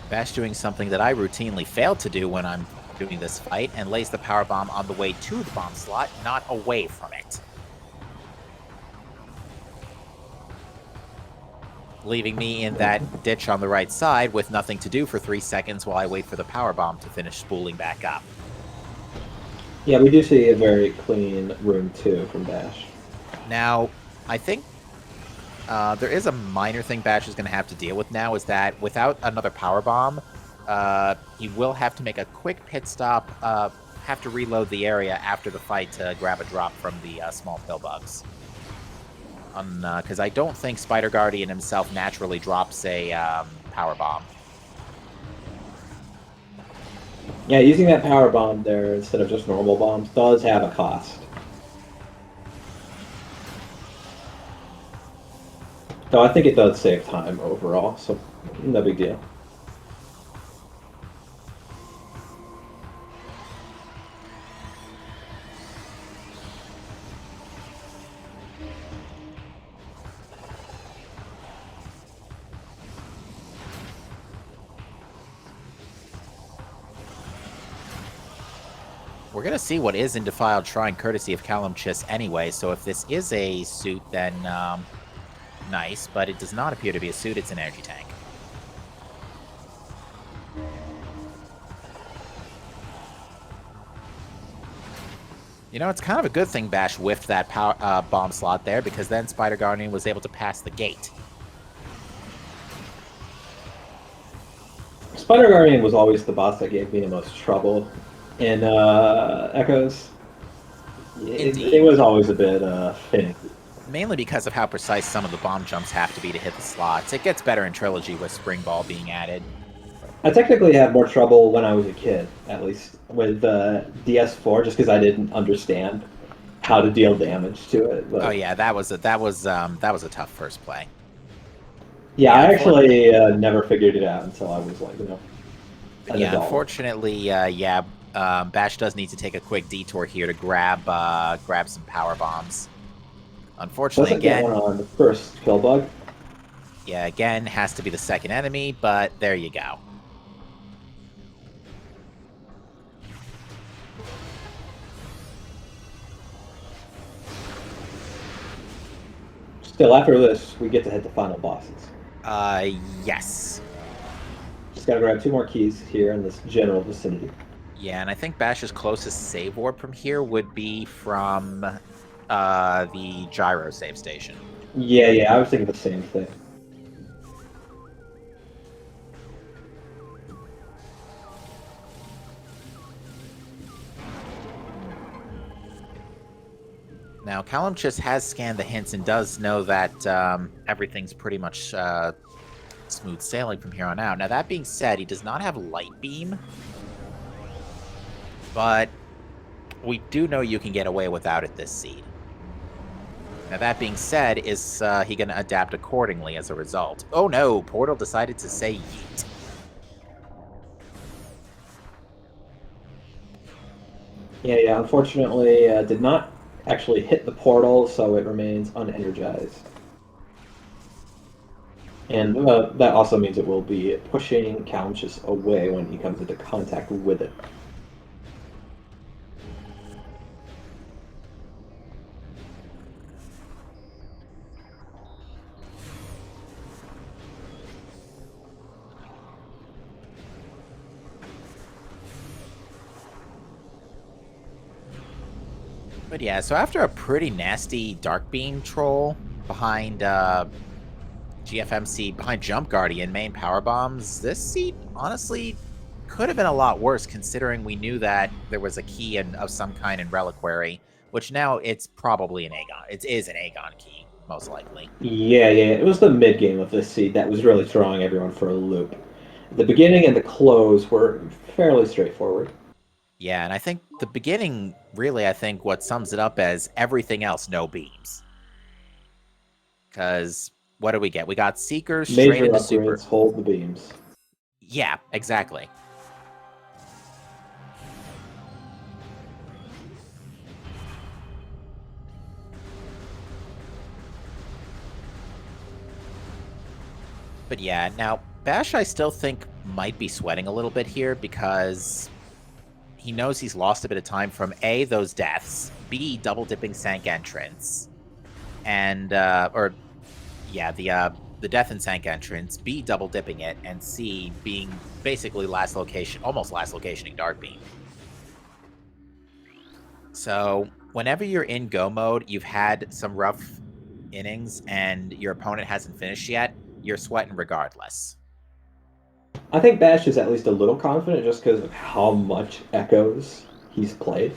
Bash doing something that I routinely fail to do when I'm doing this fight, and lays the power bomb on the way to the bomb slot, not away from it. Leaving me in that ditch on the right side with nothing to do for 3 seconds while I wait for the power bomb to finish spooling back up. Yeah, we do see a very clean room 2 from Bash. Now, I think there is a minor thing Bash is going to have to deal with now, is that without another power bomb, he will have to make a quick pit stop, have to reload the area after the fight to grab a drop from the small pill bugs. Because I don't think Spider Guardian himself naturally drops a power bomb. Yeah, using that power bomb there instead of just normal bombs does have a cost. Though I think it does save time overall, so no big deal. We're going to see what is in Defiled Shrine, courtesy of CalumChis anyway, so if this is a suit, then nice, but it does not appear to be a suit, it's an energy tank. You know, it's kind of a good thing Bash whiffed that power, bomb slot there, because then Spider Guardian was able to pass the gate. Spider Guardian was always the boss that gave me the most trouble in Echoes. It was always a bit thin. Mainly because of how precise some of the bomb jumps have to be to hit the slots. It gets better in Trilogy with Spring Ball being added. I technically had more trouble when I was a kid, at least, with DS4, just because I didn't understand how to deal damage to it. But... Oh yeah, that was a tough first play. Yeah, I actually never figured it out until I was like, an adult. Unfortunately, Bash does need to take a quick detour here to grab some power bombs. Unfortunately, again, get one on the first kill bug. Yeah, again, has to be the second enemy, but there you go. Still, after this, we get to hit the final bosses. Yes. Just gotta grab 2 more keys here in this general vicinity. Yeah, and I think Bash's closest save orb from here would be from the Gyro save station. Yeah, I was thinking the same thing. Now, CalumChis has scanned the hints and does know that everything's pretty much smooth sailing from here on out. Now, that being said, he does not have Light Beam, but we do know you can get away without it this seed. Now, that being said, is he going to adapt accordingly as a result? Oh no, Portal decided to say yeet. Yeah, unfortunately, did not actually hit the portal, so it remains unenergized. And that also means it will be pushing CalumChis away when he comes into contact with it. But yeah, so after a pretty nasty Dark Beam troll behind GFMC, behind Jump Guardian, main power bombs, this seat honestly could have been a lot worse considering we knew that there was a key of some kind in Reliquary, which now it's probably an Aegon. It is an Aegon key, most likely. Yeah. It was the mid game of this seed that was really throwing everyone for a loop. The beginning and the close were fairly straightforward. Yeah, and I think the beginning, really, I think what sums it up as everything else, no beams. Because what do we get? We got Seekers straight Major into upgrades Super. hold the beams. Yeah, exactly. But yeah, now, Bash I still think might be sweating a little bit here because he knows he's lost a bit of time from A, those deaths, B, double-dipping Sank entrance, and, the death and Sank entrance, B, double-dipping it, and C, being basically almost last locationing Dark Beam. So, whenever you're in go mode, you've had some rough innings, and your opponent hasn't finished yet, you're sweating regardless. I think Bash is at least a little confident just because of how much Echoes he's played.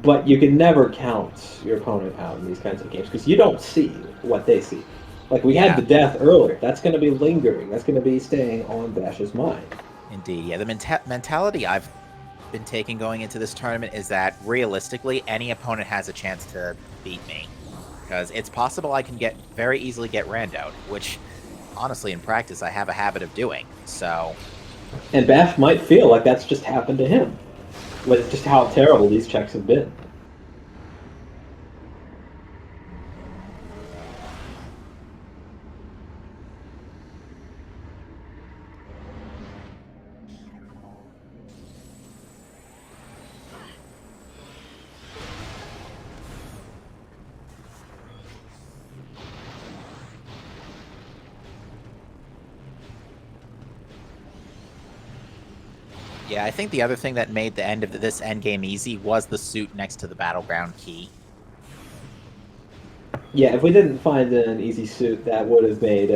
But you can never count your opponent out in these kinds of games because you don't see what they see. Like we had the death earlier. That's going to be lingering. That's going to be staying on Bash's mind. Indeed, yeah. The mentality I've been taking going into this tournament is that realistically, any opponent has a chance to beat me. Because it's possible I can very easily get randoed, which honestly in practice I have a habit of doing. So, and Bash might feel like that's just happened to him with just how terrible these checks have been. yeah, I think the other thing that made the end of this endgame easy was the suit next to the battleground key. Yeah, if we didn't find an easy suit, that would have made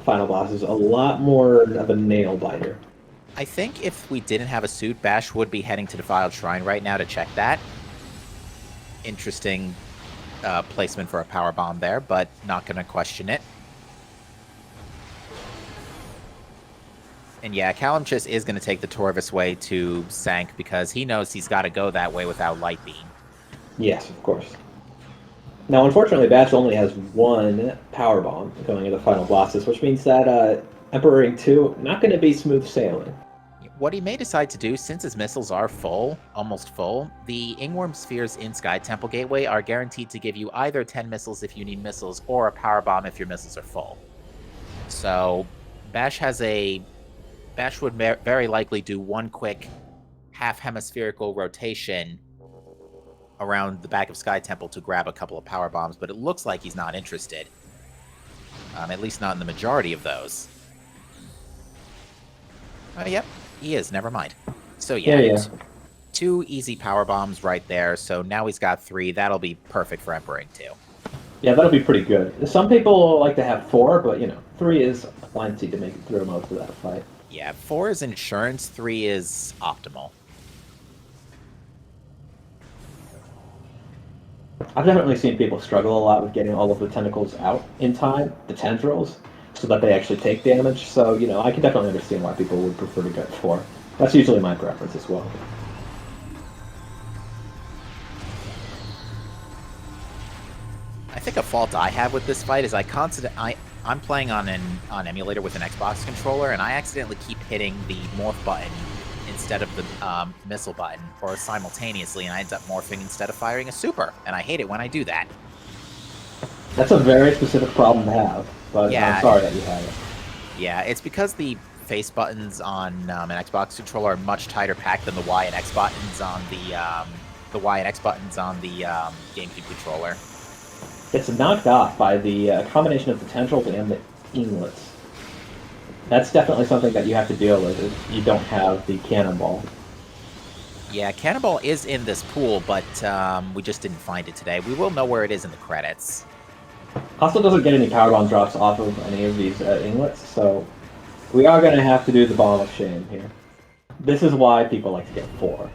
final bosses a lot more of a nail biter. I think if we didn't have a suit, Bash would be heading to Defiled Shrine right now to check that. Interesting placement for a power bomb there, but not going to question it. And yeah, CalumChis is going to take the Torvis way to Sank because he knows he's got to go that way without Light Beam. Yes, of course. Now, unfortunately, Bash only has one power bomb going into final bosses, which means that Emperor Ring 2 not going to be smooth sailing. What he may decide to do, since his missiles are full, almost full, the Ingworm Spheres in Sky Temple Gateway are guaranteed to give you either 10 missiles if you need missiles, or a power bomb if your missiles are full. So, Bash would very likely do one quick half-hemispherical rotation around the back of Sky Temple to grab a couple of power bombs, but it looks like he's not interested. At least not in the majority of those. Yep, he is. Never mind. So yeah. 2 easy power bombs right there, so now he's got 3. That'll be perfect for Emperor 2. Yeah, that'll be pretty good. Some people like to have 4, but 3 is plenty to make it through most of that fight. Yeah, 4 is insurance, 3 is optimal. I've definitely seen people struggle a lot with getting all of the tentacles out in time, the tendrils, so that they actually take damage. So, I can definitely understand why people would prefer to get 4. That's usually my preference as well. I think a fault I have with this fight is I'm playing on emulator with an Xbox controller, and I accidentally keep hitting the morph button instead of the missile button, or simultaneously, and I end up morphing instead of firing a super, and I hate it when I do that. That's a very specific problem to have, but Yeah. I'm sorry that you have it. Yeah, it's because the face buttons on an Xbox controller are much tighter packed than the Y and X buttons on the GameCube controller. It's knocked off by the combination of the tendrils and the inglets. That's definitely something that you have to deal with if you don't have the cannonball. Yeah, Cannonball is in this pool, but we just didn't find it today. We will know where it is in the credits. Also doesn't get any power bomb drops off of any of these inglets, so we are going to have to do the bomb of shame here. This is why people like to get 4.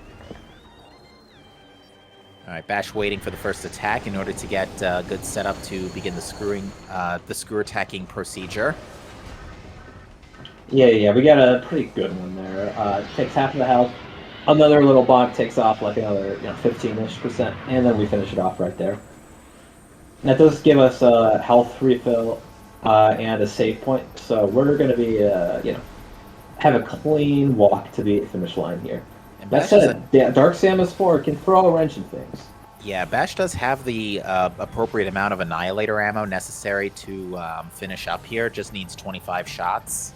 Alright, Bash waiting for the first attack in order to get a good setup to begin the screw attacking procedure. Yeah, we got a pretty good one there. Takes half of the health. Another little bonk takes off like another 15-ish%, and then we finish it off right there. That does give us a health refill and a save point, so we're going to be, have a clean walk to the finish line here. And That said, Dark Samus 4 can throw a wrench in things. Yeah, Bash does have the appropriate amount of Annihilator ammo necessary to finish up here. Just needs 25 shots.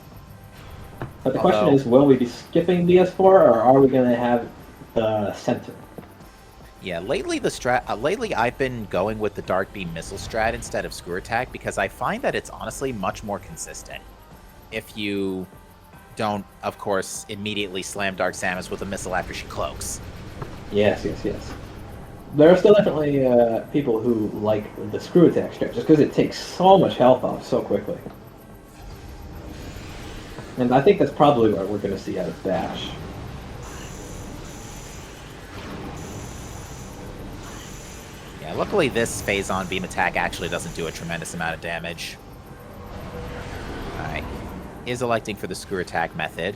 But the question is, will we be skipping DS4, or are we going to have the center? Yeah, lately I've been going with the Dark Beam missile strat instead of Screw Attack because I find that it's honestly much more consistent. If you don't, of course, immediately slam Dark Samus with a missile after she cloaks. Yes. There are still definitely people who like the Screw Attack strat just because it takes so much health off so quickly. And I think that's probably what we're going to see out of Bash. Yeah, luckily this phase-on beam attack actually doesn't do a tremendous amount of damage. Alright. Is electing for the screw attack method.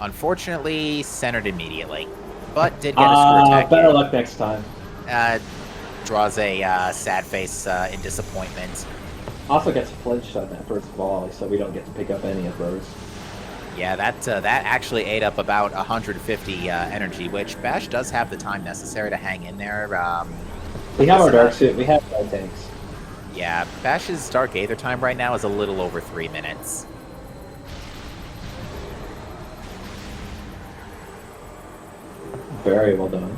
Unfortunately, centered immediately. But did get a screw attack. Better luck next time. Draws a sad face in disappointment. Also gets flinched on that first volley, so we don't get to pick up any of those. Yeah, that actually ate up about 150 energy, which Bash does have the time necessary to hang in there. We have our Dark Suit, we have no tanks. Yeah, Bash's Dark Aether time right now is a little over 3 minutes. Very well done.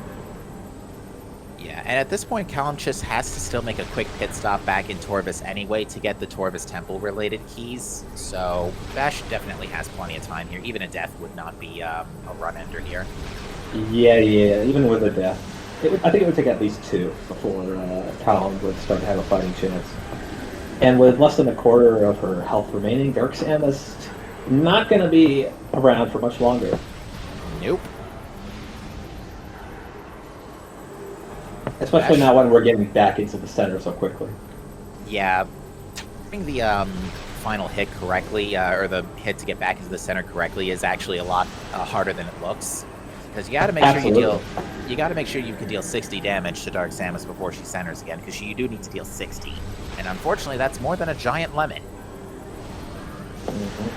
Yeah, and at this point, CalumChis has to still make a quick pit stop back in Torvis anyway to get the Torvis Temple-related keys, so Bash definitely has plenty of time here. Even a death would not be a run-ender here. Yeah, even with a death. I think it would take at least 2 before Calum would start to have a fighting chance. And with less than a quarter of her health remaining, Dark Samus not going to be around for much longer. Nope. Especially not when we're getting back into the center so quickly. Yeah, doing the final hit correctly, or the hit to get back into the center correctly, is actually a lot harder than it looks. Because you got to make sure you can deal 60 damage to Dark Samus before she centers again, because you do need to deal 60, and unfortunately, that's more than a giant lemon. Mm-hmm.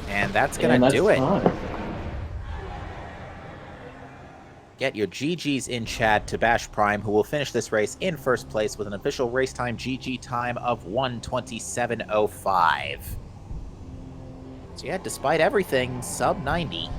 And that's gonna do it. Fine. Get your GGs in chat to BashPrime, who will finish this race in first place with an official race time GG time of 1:27:05. So yeah, despite everything, sub 90.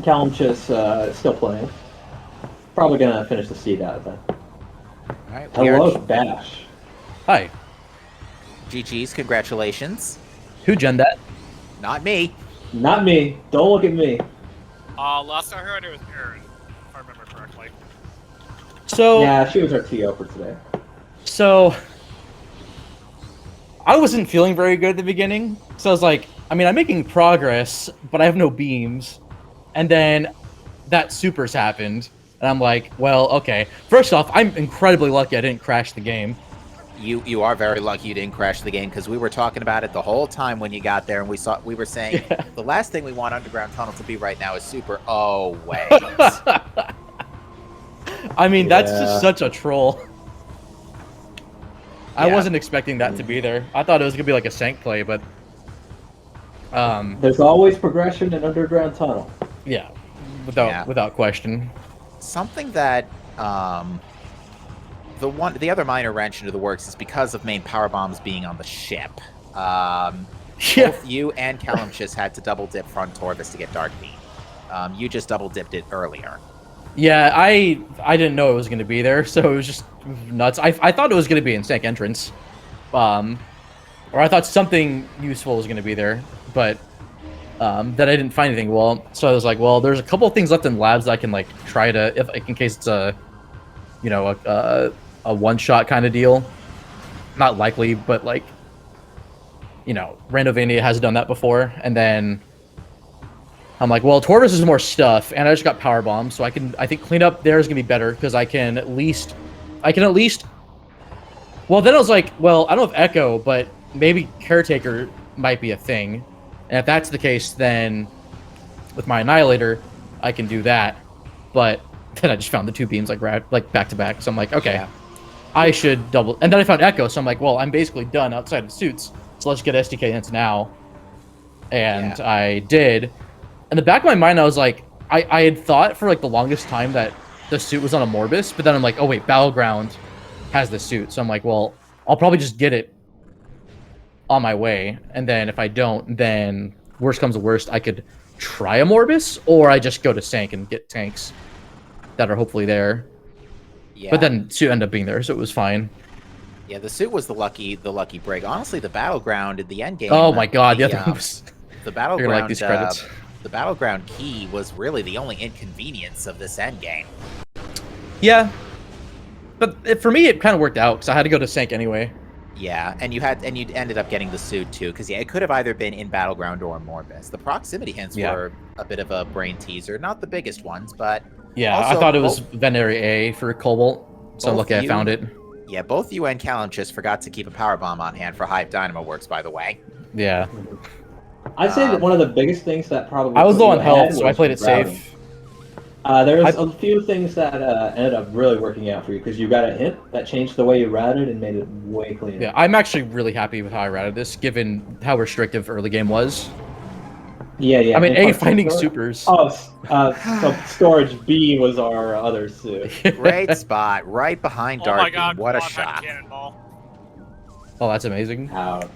CalumChis still playing. Probably gonna finish the seed out then. All right. Hello, Bash. Hi. GG's, congratulations. Who gen that? Not me. Not me. Don't look at me. Last I heard it was Aaron, if I remember correctly. So Yeah, she was our TO for today. So I wasn't feeling very good at the beginning. So I was like, I mean, I'm making progress, but I have no beams. And then that supers happened. And I'm like, well, okay. First off, I'm incredibly lucky I didn't crash the game. You are very lucky you didn't crash the game, because we were talking about it the whole time when you got there, and we were saying the last thing we want Underground Tunnel to be right now is super. Oh wait. I mean, that's just such a troll. I Yeah. wasn't expecting that to be there. I thought it was gonna be like a Sank play, but There's always progression in Underground Tunnel. yeah, without question. Something that the other minor wrench into the works is because of main power bombs being on the ship. Both you and CalumChis had to double dip front Torvis to get Dark Beam. You just double dipped it earlier. Yeah, I didn't know it was going to be there, so it was just nuts. I thought it was going to be in Sank Entrance, or I thought something useful was going to be there, but that I didn't find anything. Well, so I was like, well, there's a couple of things left in labs that I can like try to, if in case it's a, you know, a one-shot kind of deal. Not likely, but like, you know, Randomizer has done that before, and then I'm like, well, Torvis is more stuff, and I just got power bombs, so I think clean up there is gonna be better because I can at least. Well, then I was like, well, I don't have Echo, but maybe Caretaker might be a thing, and if that's the case, then with my Annihilator, I can do that. But then I just found the two beams like back to back, so I'm like, okay, I should double. And then I found Echo, so I'm like, well, I'm basically done outside of suits, so let's get SDK hints now. And I did. In the back of my mind, I was like, I had thought for like the longest time that the suit was on a Morbus, but then I'm like, oh wait, Battleground has the suit, so I'm like, well, I'll probably just get it on my way, and then if I don't, then worst comes to worst, I could try a Morbus, or I just go to Sank and get tanks that are hopefully there. Yeah. But then suit ended up being there, so it was fine. Yeah, the suit was the lucky break. Honestly, the Battleground in the end game. Oh my god, the other one was. The Battleground. Like these credits. The Battleground key was really the only inconvenience of this end game. Yeah, but for me, it kind of worked out because I had to go to Sank anyway. Yeah, and you ended up getting the suit too, because it could have either been in Battleground or Morbus. The proximity hints were a bit of a brain teaser, not the biggest ones, but yeah, also, I thought it was Veneri A for Cobalt, so lucky I found it. Yeah, both you and CalumChis forgot to keep a power bomb on hand for Hive Dynamo Works, by the way. Yeah. I'd say that one of the biggest things that probably I was low on health, so I played it safe. There's a few things that ended up really working out for you because you got a hint that changed the way you routed and made it way cleaner. Yeah, I'm actually really happy with how I routed this, given how restrictive early game was. Yeah. I mean, finding supers. Oh, so storage B was our other suit. Great spot, right behind Dark. Oh my god, what a shot! Cannonball. Oh, that's amazing. Ouch.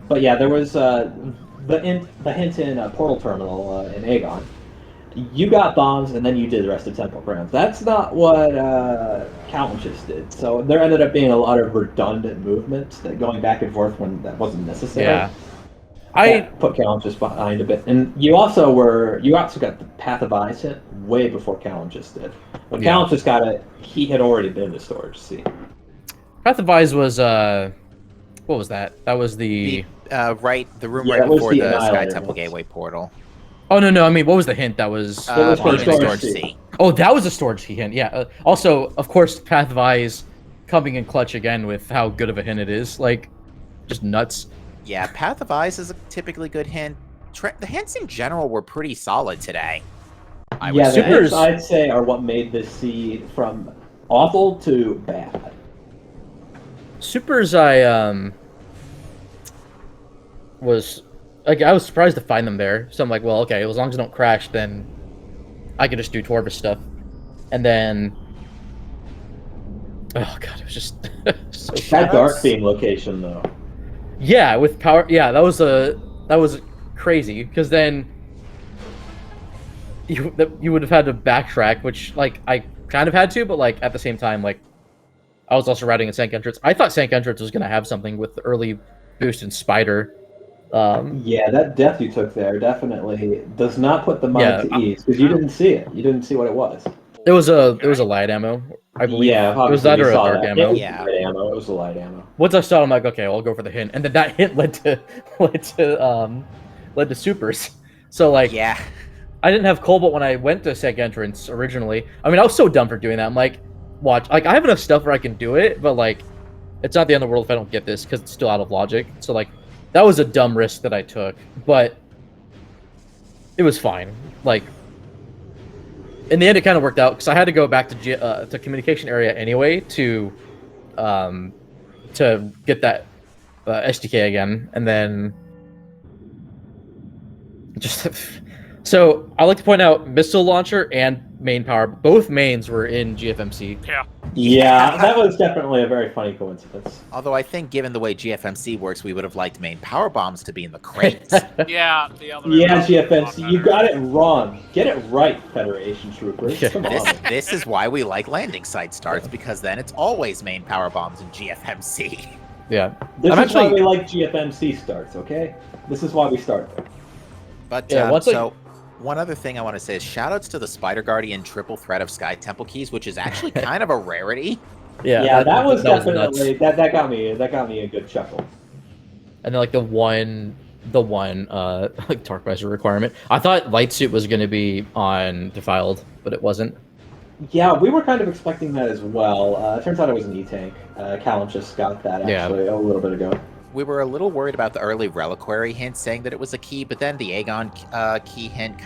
But yeah, there was the hint in Portal Terminal in Aegon. You got bombs, and then you did the rest of Temple Grounds. That's not what CalumChis did. So there ended up being a lot of redundant movements that going back and forth when that wasn't necessary. Yeah. I put CalumChis behind a bit, and you also got the Path of Ice hit way before CalumChis did. When CalumChis got it, he had already been to Storage C. Path of Ice was what was that? That was the room right before the Sky Temple Gateway portal. Oh no! I mean, what was the hint? That was Storage C. Oh, that was a Storage C hint. Yeah. Also, of course, Path of Ice coming in clutch again with how good of a hint it is. Like, just nuts. Yeah, Path of Ice is a typically good hint. The hints in general were pretty solid today. The hints I'd say are what made this seed from awful to bad. Supers, I was surprised to find them there. So I'm like, well, okay, as long as I don't crash, then I can just do Torvis stuff. And then, oh god, it was just so that Dark Beam location though. Yeah, with power. Yeah, that was crazy because then you would have had to backtrack, which like I kind of had to, but like at the same time, like I was also riding a Sank entrance. I thought Sank entrance was gonna have something with the early boost in Spider. Yeah, that death you took there definitely does not put the mind Yeah, to ease because you didn't see it. You didn't see what it was. it was a light ammo, I believe. Yeah, It was obviously that we or a saw dark that. ammo. It was Yeah. light ammo. It was the light ammo. Once I saw it, I'm like, okay, I'll go for the hint, and then that hint led to supers. So like, Yeah. I didn't have Cobalt when I went to Sank entrance originally. I mean, I was so dumb for doing that. I'm like, watch, like I have enough stuff where I can do it, but like, it's not the end of the world if I don't get this because it's still out of logic. So like, that was a dumb risk that I took, but it was fine. Like, in the end, it kind of worked out because I had to go back to communication area anyway to get that SDK again, and then just so I like to point out missile launcher and main power, both mains were in GFMC. Yeah. Yeah, that was definitely a very funny coincidence. Although I think, given the way GFMC works, we would have liked main power bombs to be in the crates. Yeah, the other. Yeah, round was a lot GFMC, you better. got it wrong. Get it right, Federation troopers. Yeah. Come on. This is why we like landing site starts, because then it's always main power bombs in GFMC. Yeah, This I'm is why actually- we like GFMC starts, okay? This is why we start there. But Yeah, once I- so one other thing I want to say is shoutouts to the Spider Guardian triple threat of Sky Temple keys, which is actually kind of a rarity. yeah, That was nuts. definitely that got me a good chuckle. And then like the one like Dark Visor requirement. I thought Light Suit was going to be on Defiled, but it wasn't. Yeah, we were kind of expecting that as well. It turns out it was an E-Tank. CalumChis got that Yeah. actually a little bit ago. We were a little worried about the early reliquary hint saying that it was a key, but then the Aegon key hint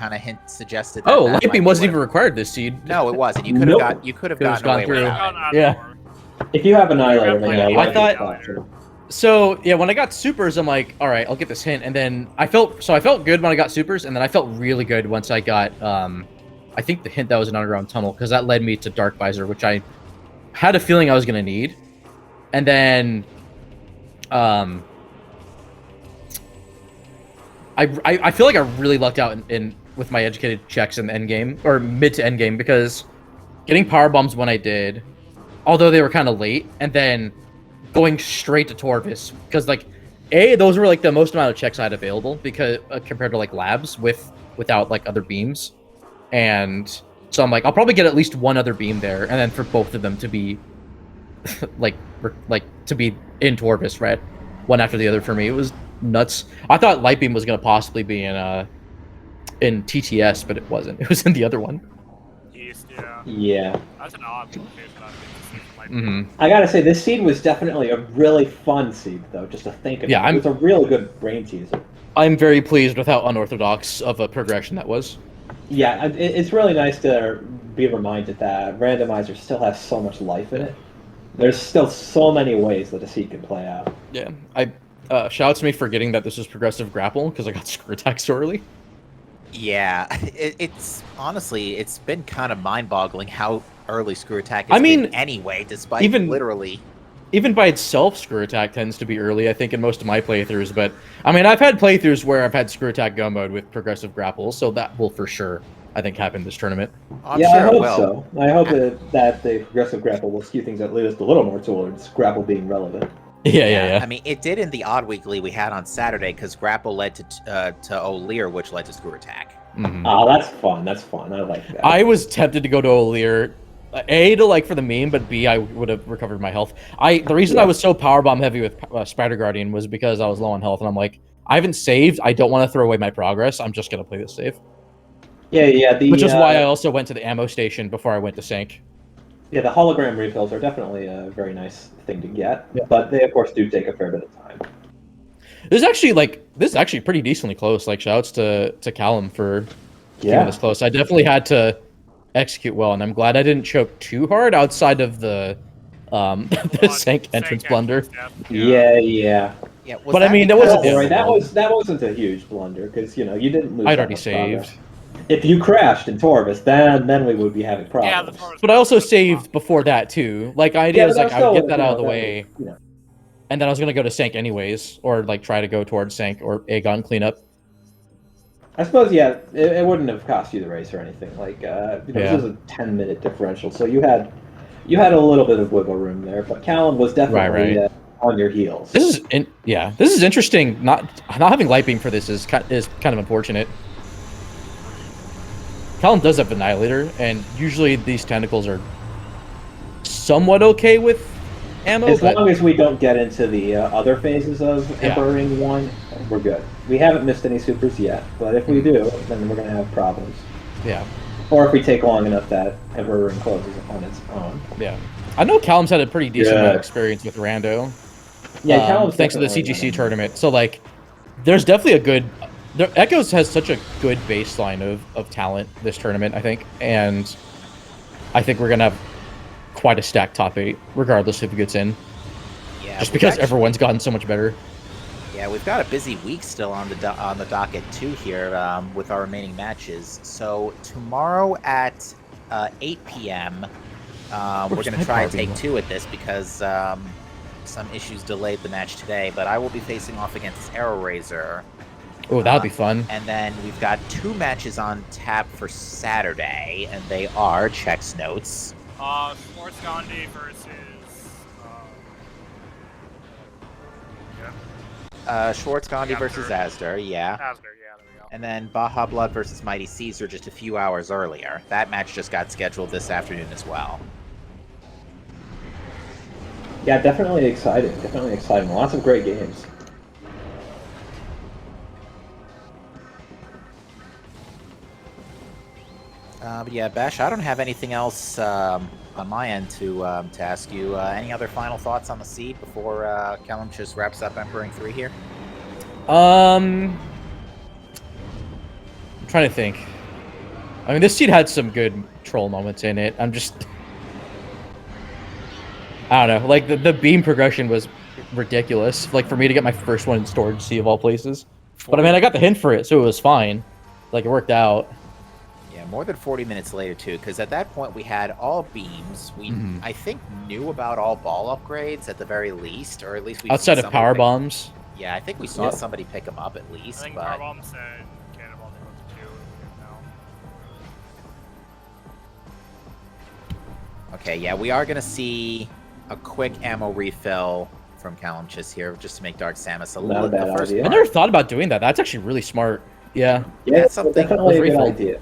suggested that Oh, that Light might Beam be wasn't what even required this seed. No, it wasn't. You could have Nope. got. You could have Could have gotten away gone through. without it. Gone Yeah. Annihilator. If you have Annihilator, then yeah, I Light thought- Beam's faster. So yeah, when I got supers, I'm like, all right, I'll get this hint, and then I felt good when I got supers, and then I felt really good once I got I think the hint that was an underground tunnel because that led me to Dark Visor, which I had a feeling I was gonna need, and then I feel like I really lucked out in with my educated checks in the end game or mid to end game because getting power bombs when I did, although they were kind of late, and then going straight to Torvis because like those were like the most amount of checks I had available because compared to like labs without like other beams, and so I'm like I'll probably get at least one other beam there, and then for both of them to be like to be in Torvis, right, one after the other for me. It was nuts. I thought Light Beam was gonna possibly be in TTS, but it wasn't. It was in the other one. East, yeah. Yeah. That's an odd location, I think, to see from Mm-hmm. I gotta say, this seed was definitely a really fun seed, though, just to think of. Yeah, it was a real good brain teaser. I'm very pleased with how unorthodox of a progression that was. Yeah, it's really nice to be reminded that Randomizer still has so much life in it. There's still so many ways that a seed can play out. Yeah, shout out to me for getting that this was progressive grapple because I got screw attacked so early. Yeah, it's honestly, it's been kind of mind-boggling how early screw attack I has mean, been anyway, despite even- literally. Even by itself, screw attack tends to be early, I think, in most of my playthroughs. But I mean, I've had playthroughs where I've had screw attack go mode with progressive grapple, so that will for sure, I think, happen this tournament. I'm yeah, sure I it hope will. so. I hope that the progressive grapple will skew things at least a little more towards grapple being relevant. Yeah. I mean, it did in the odd weekly we had on Saturday because grapple led to O'Lear, which led to screw attack. Mhm. Oh, that's fun. That's fun. I like that. I was tempted to go to O'Lear, A, to like for the meme, but B, I would have recovered my health. The reason I was so powerbomb heavy with Spider Guardian was because I was low on health, and I'm like, I haven't saved. I don't want to throw away my progress. I'm just gonna play this save. Yeah. Which is why I also went to the ammo station before I went to Sank. Yeah, the hologram refills are definitely a very nice thing to get, Yeah. but they of course do take a fair bit of time. This is actually pretty decently close. Like, shouts to Callum for keeping Yeah. this close. I definitely had to execute well, and I'm glad I didn't choke too hard outside of the the Sank entrance blunder. Yeah. Yeah, was But I that mean, that because- wasn't- Don't worry, that wasn't a huge blunder because you didn't lose. I'd that already much saved. progress. If you crashed in Torvis, then we would be having problems. Yeah, the Taurus But I also was saved before that too. Like, idea Yeah, was but like that I would still, get that out of the that way, was, and then I was gonna go to Sank anyways, or like try to go towards Sank or Aegon cleanup. I suppose, yeah, it wouldn't have cost you the race or anything. Like, Yeah. this is a 10-minute differential, so you had a little bit of wiggle room there. But Callum was definitely Right. on your heels. This is interesting. Not having light beam for this is kind of unfortunate. Callum does have Annihilator, and usually these tentacles are somewhat okay with ammo. As long as we don't get into the other phases of Emperor Ring 1, we're good. We haven't missed any supers yet, but if we do, then we're going to have problems. Yeah. Or if we take long enough that Emperor Ring closes on its own. Yeah. I know Callum's had a pretty decent amount of experience with Rando. Yeah, Callum's thanks to the CGC tournament. So, like, there's definitely a good... Echoes has such a good baseline of talent this tournament, I think. And I think we're going to have quite a stacked top 8, regardless if it gets in. Yeah, just because everyone's gotten so much better. Yeah, we've got a busy week still on the docket too here with our remaining matches. So tomorrow at 8 p.m. We're going to try and take 2 at this because some issues delayed the match today. But I will be facing off against Arrow Razor. Oh, that'll be fun. And then we've got 2 matches on tap for Saturday, and they are checks notes. Sports Gandhi versus Schwartz Gandhi versus Asder, yeah. Asder, yeah, there we go. And then Baja Blood versus Mighty Caesar just a few hours earlier. That match just got scheduled this afternoon as well. Yeah, definitely exciting. Definitely exciting. Lots of great games. But yeah, Bash, I don't have anything else on my end to ask you. Any other final thoughts on the seed before CalumChis wraps up Emperor 3 here? I'm trying to think. I mean, this seed had some good troll moments in it. I don't know. Like, the beam progression was ridiculous. Like, for me to get my first one in Storage Sea of all places. But, I mean, I got the hint for it, so it was fine. Like, it worked out. Yeah, more than 40 minutes later, too, because at that point we had all beams. We, I think, knew about all ball upgrades at the very least, or at least we outside of power bombs. Yeah, I think we saw somebody pick them up at least. I think but... power bombs and cannonball they went to 2 now. Okay, yeah, we are going to see a quick ammo refill from CalumChis here, just to make Dark Samus a little bit. I never thought about doing that. That's actually really smart. Yeah. Yeah, that's something definitely a good idea.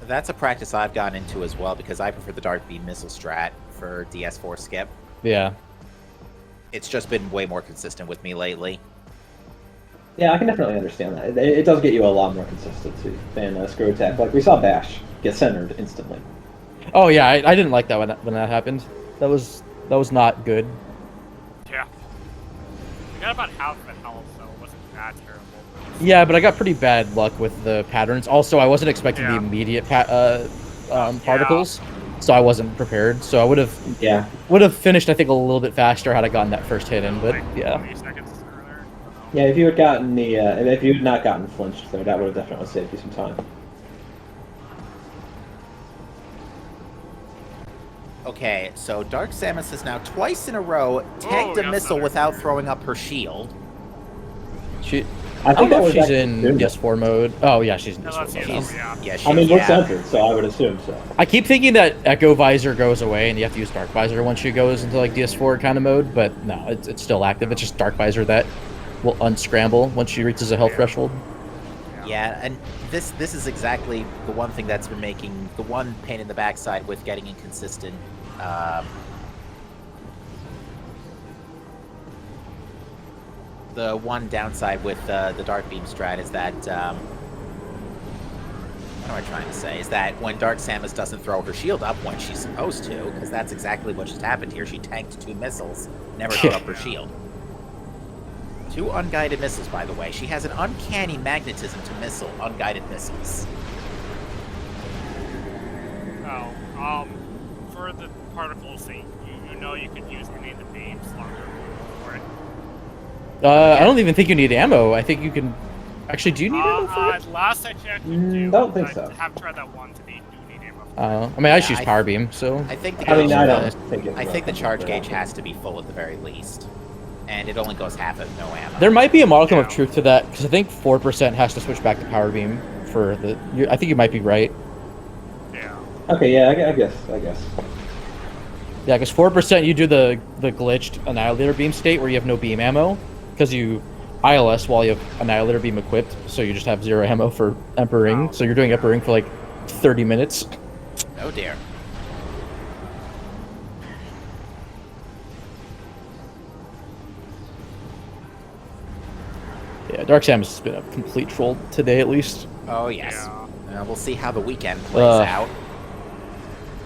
That's a practice I've gotten into as well, because I prefer the Dark Beam missile strat for DS4 skip. Yeah. It's just been way more consistent with me lately. Yeah, I can definitely understand that. It does get you a lot more consistency than screw attack. Like, we saw Bash get centered instantly. Oh, yeah, I didn't like that when that happened. That was not good. Yeah. We got about half of it health, so it wasn't that terrible. Yeah, but I got pretty bad luck with the patterns. Also, I wasn't expecting the immediate particles, so I wasn't prepared. So I would have finished, I think, a little bit faster had I gotten that first hit in. But like yeah. 20 seconds earlier. Yeah, if you had gotten the if you had not gotten flinched there, that would have definitely saved you some time. Okay, so Dark Samus has now twice in a row tagged a missile without throwing up her shield. I think that was she's in DS4 mode. Oh yeah, she's in DS4 mode. Yeah, I mean, we're centered, so I would assume so. I keep thinking that Echo Visor goes away and you have to use Dark Visor once she goes into like DS4 kind of mode, but no, it's still active. It's just Dark Visor that will unscramble once she reaches a health threshold. Yeah, and this is exactly the one thing that's been making the one pain in the backside with getting inconsistent. The one downside with the Dark Beam strat is that, what am I trying to say? Is that when Dark Samus doesn't throw her shield up when she's supposed to, because that's exactly what just happened here. She tanked 2 missiles, never threw up her shield. 2 unguided missiles, by the way. She has an uncanny magnetism to missile unguided missiles. Oh, for the particles thing, you know you could use any of the beams longer for it. I don't even think you need ammo. I think you can... Actually, do you need ammo for it? Last I checked, you do. Don't think so. I have tried that once, and you do need ammo. I mean, I just use Power Beam, so... I think the I gauge, don't think I think the charge gauge has to be full at the very least. and it only goes half of no ammo. There might be a modicum of truth to that, because I think 4% has to switch back to power beam for the. I think you might be right. Yeah. Okay, yeah, I guess. Yeah, because 4% you do the glitched Annihilator beam state where you have no beam ammo, because you ILS while you have Annihilator beam equipped, so you just have 0 ammo for Emperor Ring. So you're doing Emperor Ring for like 30 minutes. Oh dear. Yeah, Dark Samus has been a complete troll today, at least. Oh yes. Yeah. We'll see how the weekend plays out.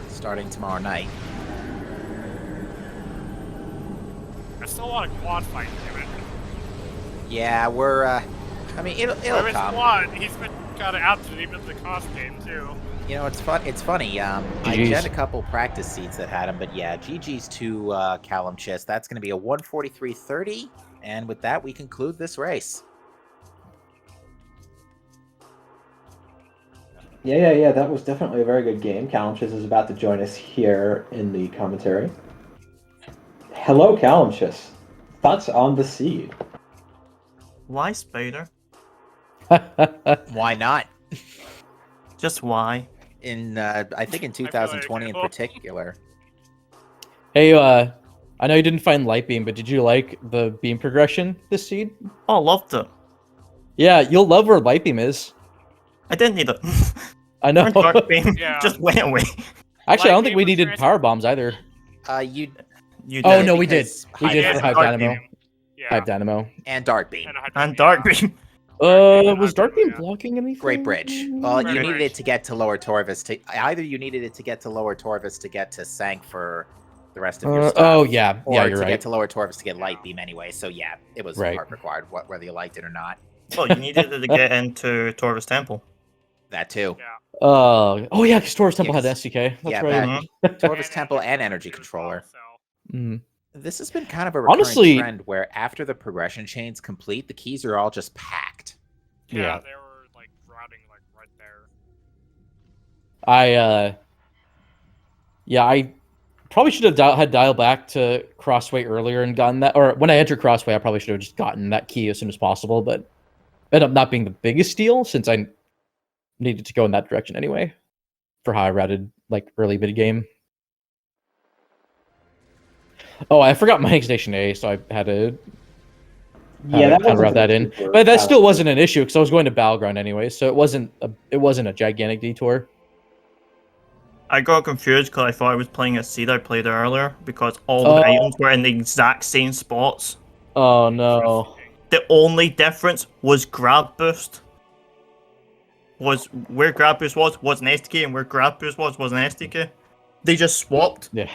Starting tomorrow night. There's still a lot of quad fighting in it. Yeah, we're. I mean, it'll come. Squad, he's been kind of out to even the cost game too. You know, it's fun. It's funny. I jet a couple practice seats that had him, but yeah, GG's to CalumChis. That's going to be a 143.30, and with that, we conclude this race. Yeah. That was definitely a very good game. CalumChis is about to join us here in the commentary. Hello, CalumChis. Thoughts on the seed? Why Spider? Why not? Just why? I think in 2020 in particular. Hey, I know you didn't find Light Beam, but did you like the beam progression this seed? Oh, loved it. Yeah, you'll love where Light Beam is. I didn't need it. I know. Dark Beam Yeah. just went away. Actually, I don't Light think we Beam was needed transferred. power bombs either. You You Oh did. no, we did. because We did Yeah, for it's Hive Dark Dynamo. Beam. Yeah. Hive Dynamo. and Dark Beam. And Dark Beam. Was Dark Beam Yeah. blocking anything? Great bridge. Well, Great you needed bridge. it to get to Lower Torvis. Either you needed it to get to Lower Torvis to get to Sank for the rest of your stuff. Oh yeah, Or yeah, to you're get right. to Lower Torvis to get Light Beam anyway. So yeah, it was Right. part required, whether you liked it or not. Well, you needed it to get into Torvis Temple. That too. Yeah. Oh yeah, because Taurus Temple had Yes. SDK. That's Yeah, right. Torvis Temple and Energy as Controller. well, Mhm. This has been kind of a recurring Honestly- trend where after the progression chains complete, the keys are all just packed. yeah, Yeah. they were like routing like right there. I probably should have had dial back to Crossway earlier and gotten that. Or when I entered Crossway, I probably should have just gotten that key as soon as possible. But it ended up not being the biggest deal since I needed to go in that direction anyway for how I routed like early mid game. Oh, I forgot my Station A, so I had to Yeah, that kind of wasn't route that in. super But that still fast. wasn't an issue because I was going to Battleground anyway, so it wasn't a gigantic detour. I got confused because I thought I was playing a seed I played earlier because all Oh. the items were in the exact same spots. Oh no. The only difference was grab boost. Was where grab boost was an SDK and where grab boost was an SDK. They just swapped Yeah.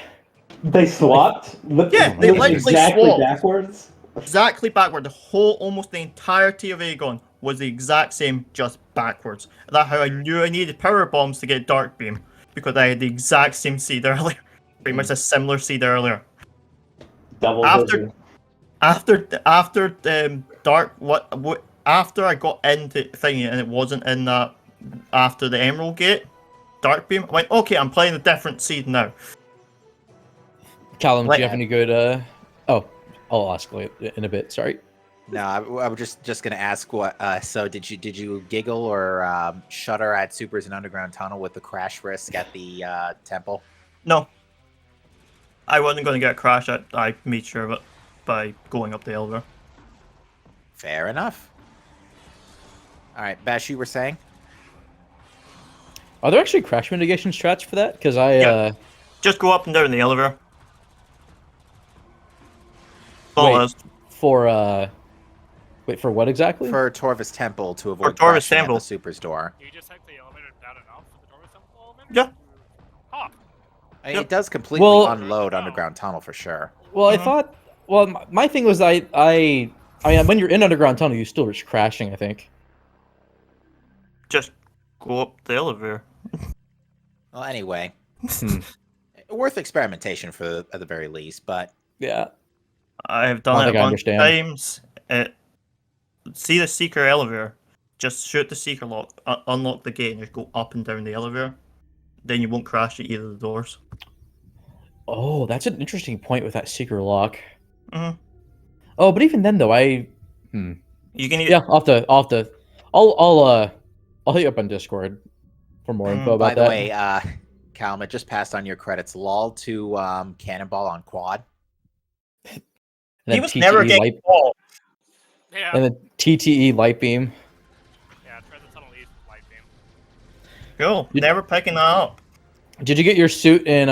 They swapped? Yeah, they literally literally exactly swapped. backwards? exactly backward. Almost the entirety of Aegon was the exact same, just backwards. That's how I knew I needed power bombs to get Dark Beam because I had the exact same seed earlier, pretty much a similar seed earlier. Double After- vision. After Dark after I got into thingy and it wasn't in that after the Emerald Gate, Dark Beam, I went, okay, I'm playing a different seed now. Callum, do Like- you have any good oh, I'll ask in a bit, sorry. No, I was just gonna ask what. So did you giggle or shudder at Supers and Underground Tunnel with the crash risk at the temple? No. I wasn't going to get a crash. I made sure of it by going up the elevator. Fair enough. All right, Bash, you were saying? Are there actually crash mitigation strats for that? Because I Yeah. Just go up and down the elevator. All Wait. is. for for what exactly? For Torvis Temple to avoid Torvis crashing at Temple. the Supers door. You just take the elevator down and up for the Dormis Temple elevator? Yeah. Huh. I mean, Yep. it does completely Well- unload Underground Tunnel for sure. Well, I Mhm. thought. Well, my thing was I mean, when you're in underground tunnel, you still reach crashing. I think. Just go up the elevator. Well, anyway, Hmm. worth experimentation for at the very least. But Yeah. I have I done don't it think a I bunch of understand. times. See the Seeker elevator. Just shoot the Seeker lock, unlock the gate, and just go up and down the elevator. Then you won't crash at either of the doors. Oh, that's an interesting point with that secret lock. Mhm. Oh, but even then though, You can yeah, I'll hit you up on Discord for more info By about the that. way, Calum, it just passed on your credits. LOL to Cannonball on quad. And he then was never TTE getting light, caught. Yeah. and then TTE light beam. Yeah, try the tunnel east with light beam. Cool. Never picking that up. Did you get your suit in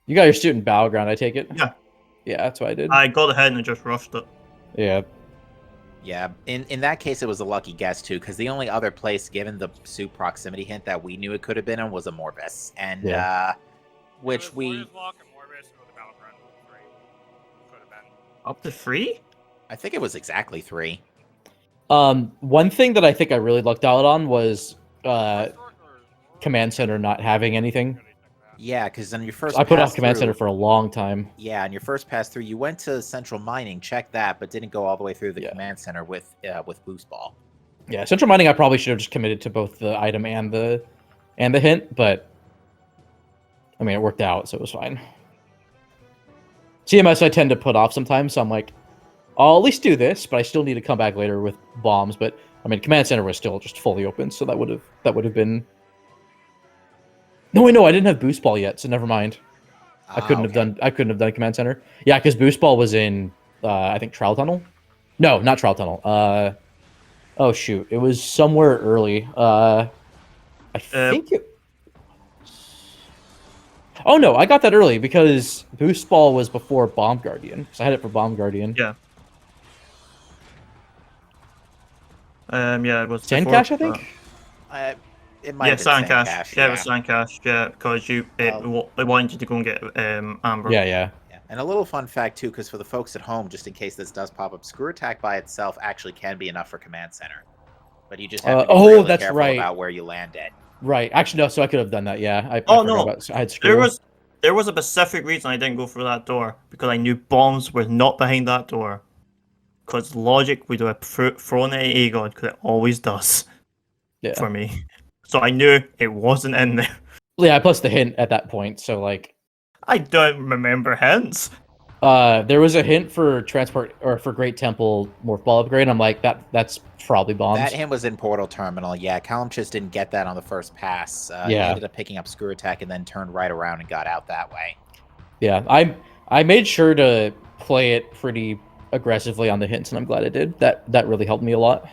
You got your suit in Battleground, I take it? Yeah. Yeah, that's what I did. I got ahead and I just rushed it. Yeah. Yeah, in that case, it was a lucky guess too, because the only other place, given the suit proximity hint, that we knew it could have been in was a Morbus, and which we. Walk and Morbus or the Battleground 3 could have been. Up to 3? I think it was exactly 3. One thing that I think I really lucked out on was Command Center not having anything. Yeah, because on your first I put pass off Command through, Center for a long time. Yeah, on your first pass through, you went to Central Mining, checked that, but didn't go all the way through the Command Center with Boost Ball. Yeah, Central Mining I probably should have just committed to both the item and the hint, but I mean it worked out, so it was fine. CMS I tend to put off sometimes, so I'm like, I'll at least do this, but I still need to come back later with bombs. But I mean, Command Center was still just fully open, so that would have been. No, wait, no, I didn't have Boost Ball yet, so never mind. I couldn't have done Command Center. Yeah, because Boost Ball was in I think Trial Tunnel. No, not Trial Tunnel. Oh shoot, it was somewhere early. I think it. Oh no, I got that early because Boost Ball was before Bomb Guardian. So I had it for Bomb Guardian. Yeah. Yeah, it was Sandcash, I think. It might have been Sandcash. Yeah, it was Sandcash. Yeah, because it wanted you to go and get Amber. Yeah. And a little fun fact too, because for the folks at home, just in case this does pop up, Screw Attack by itself actually can be enough for Command Center, but you just have to be really that's careful right. about where you land it. Right. Actually, no. So I could have done that. Yeah. I had Screw. There was a specific reason I didn't go through that door because I knew bombs were not behind that door. Because logic would have thrown at Aegon, because it always does. Yeah. For me. So I knew it wasn't in there. Yeah, plus the hint at that point. So like, I don't remember hints. There was a hint for transport or for Great Temple Morph Ball upgrade. I'm like, that's probably bombs. That hint was in Portal Terminal. Yeah, CalumChis didn't get that on the first pass. He ended up picking up Screw Attack and then turned right around and got out that way. Yeah, I made sure to play it pretty aggressively on the hints, and I'm glad I did. That really helped me a lot.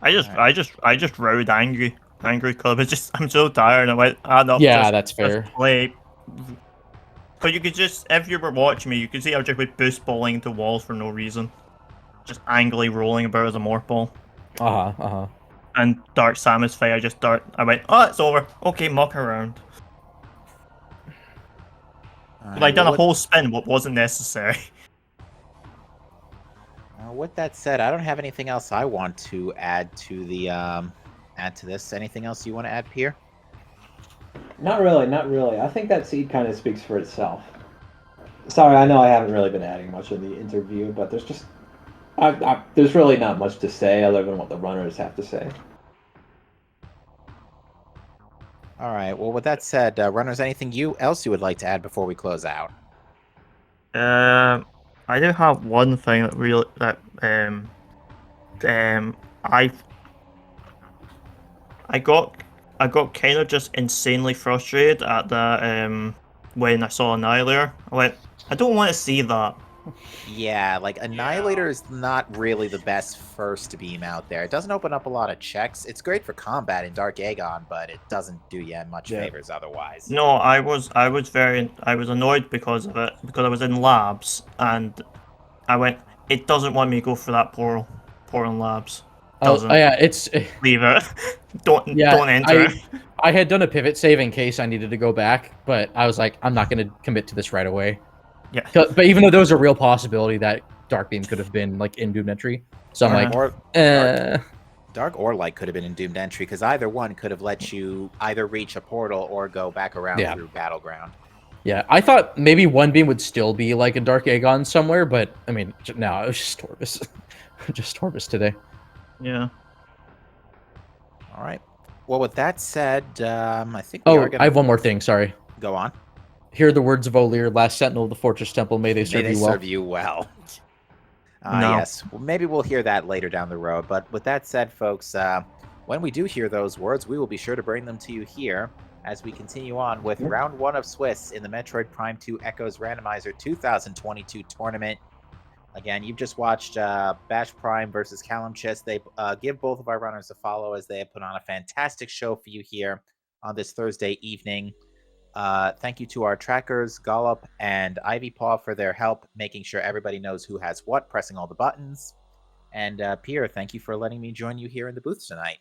I just rode angry because I'm so tired. I went, that's fair. Just play. Because you could just, if you were watching me, you could see I was just boost balling into walls for no reason, just angrily rolling about as a morph ball. And Dark Samus fight, I went, oh, it's over. Okay, muck around. But I done a whole spin, what wasn't necessary. With that said, I don't have anything else I want to add to the this. Anything else you want to add, Pierre? Not really. I think that seed kind of speaks for itself. Sorry, I know I haven't really been adding much in the interview, but there's just there's really not much to say other than what the runners have to say. All right. Well, with that said, runners, anything else you would like to add before we close out? I do have one thing I got kind of just insanely frustrated at the when I saw Annihilator. I went, I don't want to see that. Yeah, like Annihilator is not really the best first beam out there. It doesn't open up a lot of checks. It's great for combat in Dark Aegon, but it doesn't do you much favors otherwise. No, I was annoyed because of it, because I was in labs and I went, it doesn't want me to go for that portal in labs. Doesn't. Leave it. Don't enter it. I had done a pivot save in case I needed to go back, but I was like, I'm not going to commit to this right away. Yeah. But even though there was a real possibility that Dark Beam could have been like in Doomed Entry, so I'm like, Dark or Light could have been in Doomed Entry, because either one could have let you either reach a portal or go back around through Battleground. Yeah, I thought maybe One Beam would still be like a Dark Aegon somewhere, but I mean, no, it was just Torvus. Just Torvus today. Yeah. All right. Well, with that said, I think we are gonna... I have one more thing, sorry. Go on. hear the words of Olir, last sentinel of the fortress temple. May they May serve they you well. serve you well. No. Yes. Well, maybe we'll hear that later down the road. But with that said, folks, when we do hear those words, we will be sure to bring them to you here as we continue on with round 1 of Swiss in the Metroid Prime 2 Echoes Randomizer 2022 tournament. Again, you've just watched BashPrime versus CalumChis. They give both of our runners a follow as they have put on a fantastic show for you here on this Thursday evening. Thank you to our trackers, Gollop and Ivy Paw, for their help making sure everybody knows who has what, pressing all the buttons. And Pierre, thank you for letting me join you here in the booth tonight.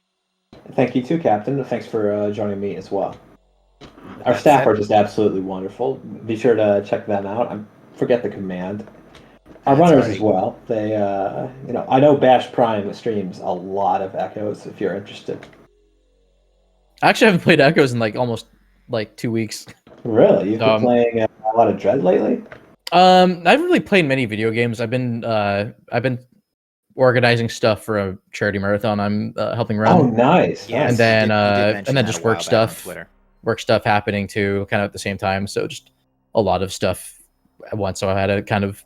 Thank you too, Captain. Thanks for joining me as well. With Our that staff said- are just absolutely wonderful. Be sure to check them out. Forget the command. Our That's runners already- as well. They, I know Bash Prime streams a lot of Echoes. If you're interested. I actually haven't played Echoes in almost 2 weeks. Really, you've been Um, playing a lot of Dread lately. I haven't really played many video games. I've been organizing stuff for a charity marathon I'm helping run. Oh, nice. Yes, And nice. then you did mention and then that just a while work back on stuff. Twitter. Work stuff happening too, kind of at the same time. So just a lot of stuff at once. So I had to kind of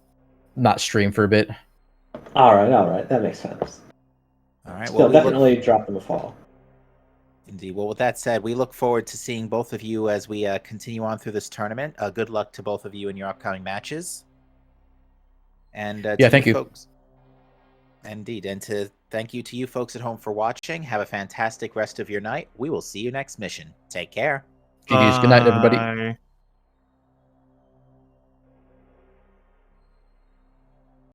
not stream for a bit. All right, that makes sense. All right. Still, Well, we look- definitely drop them a follow. Indeed. Well, with that said, we look forward to seeing both of you as we continue on through this tournament. Good luck to both of you in your upcoming matches. And Yeah, to thank you. folks. Indeed. And to thank you to you folks at home for watching. Have a fantastic rest of your night. We will see you next mission. Take care. GG's. Good night, everybody. Bye.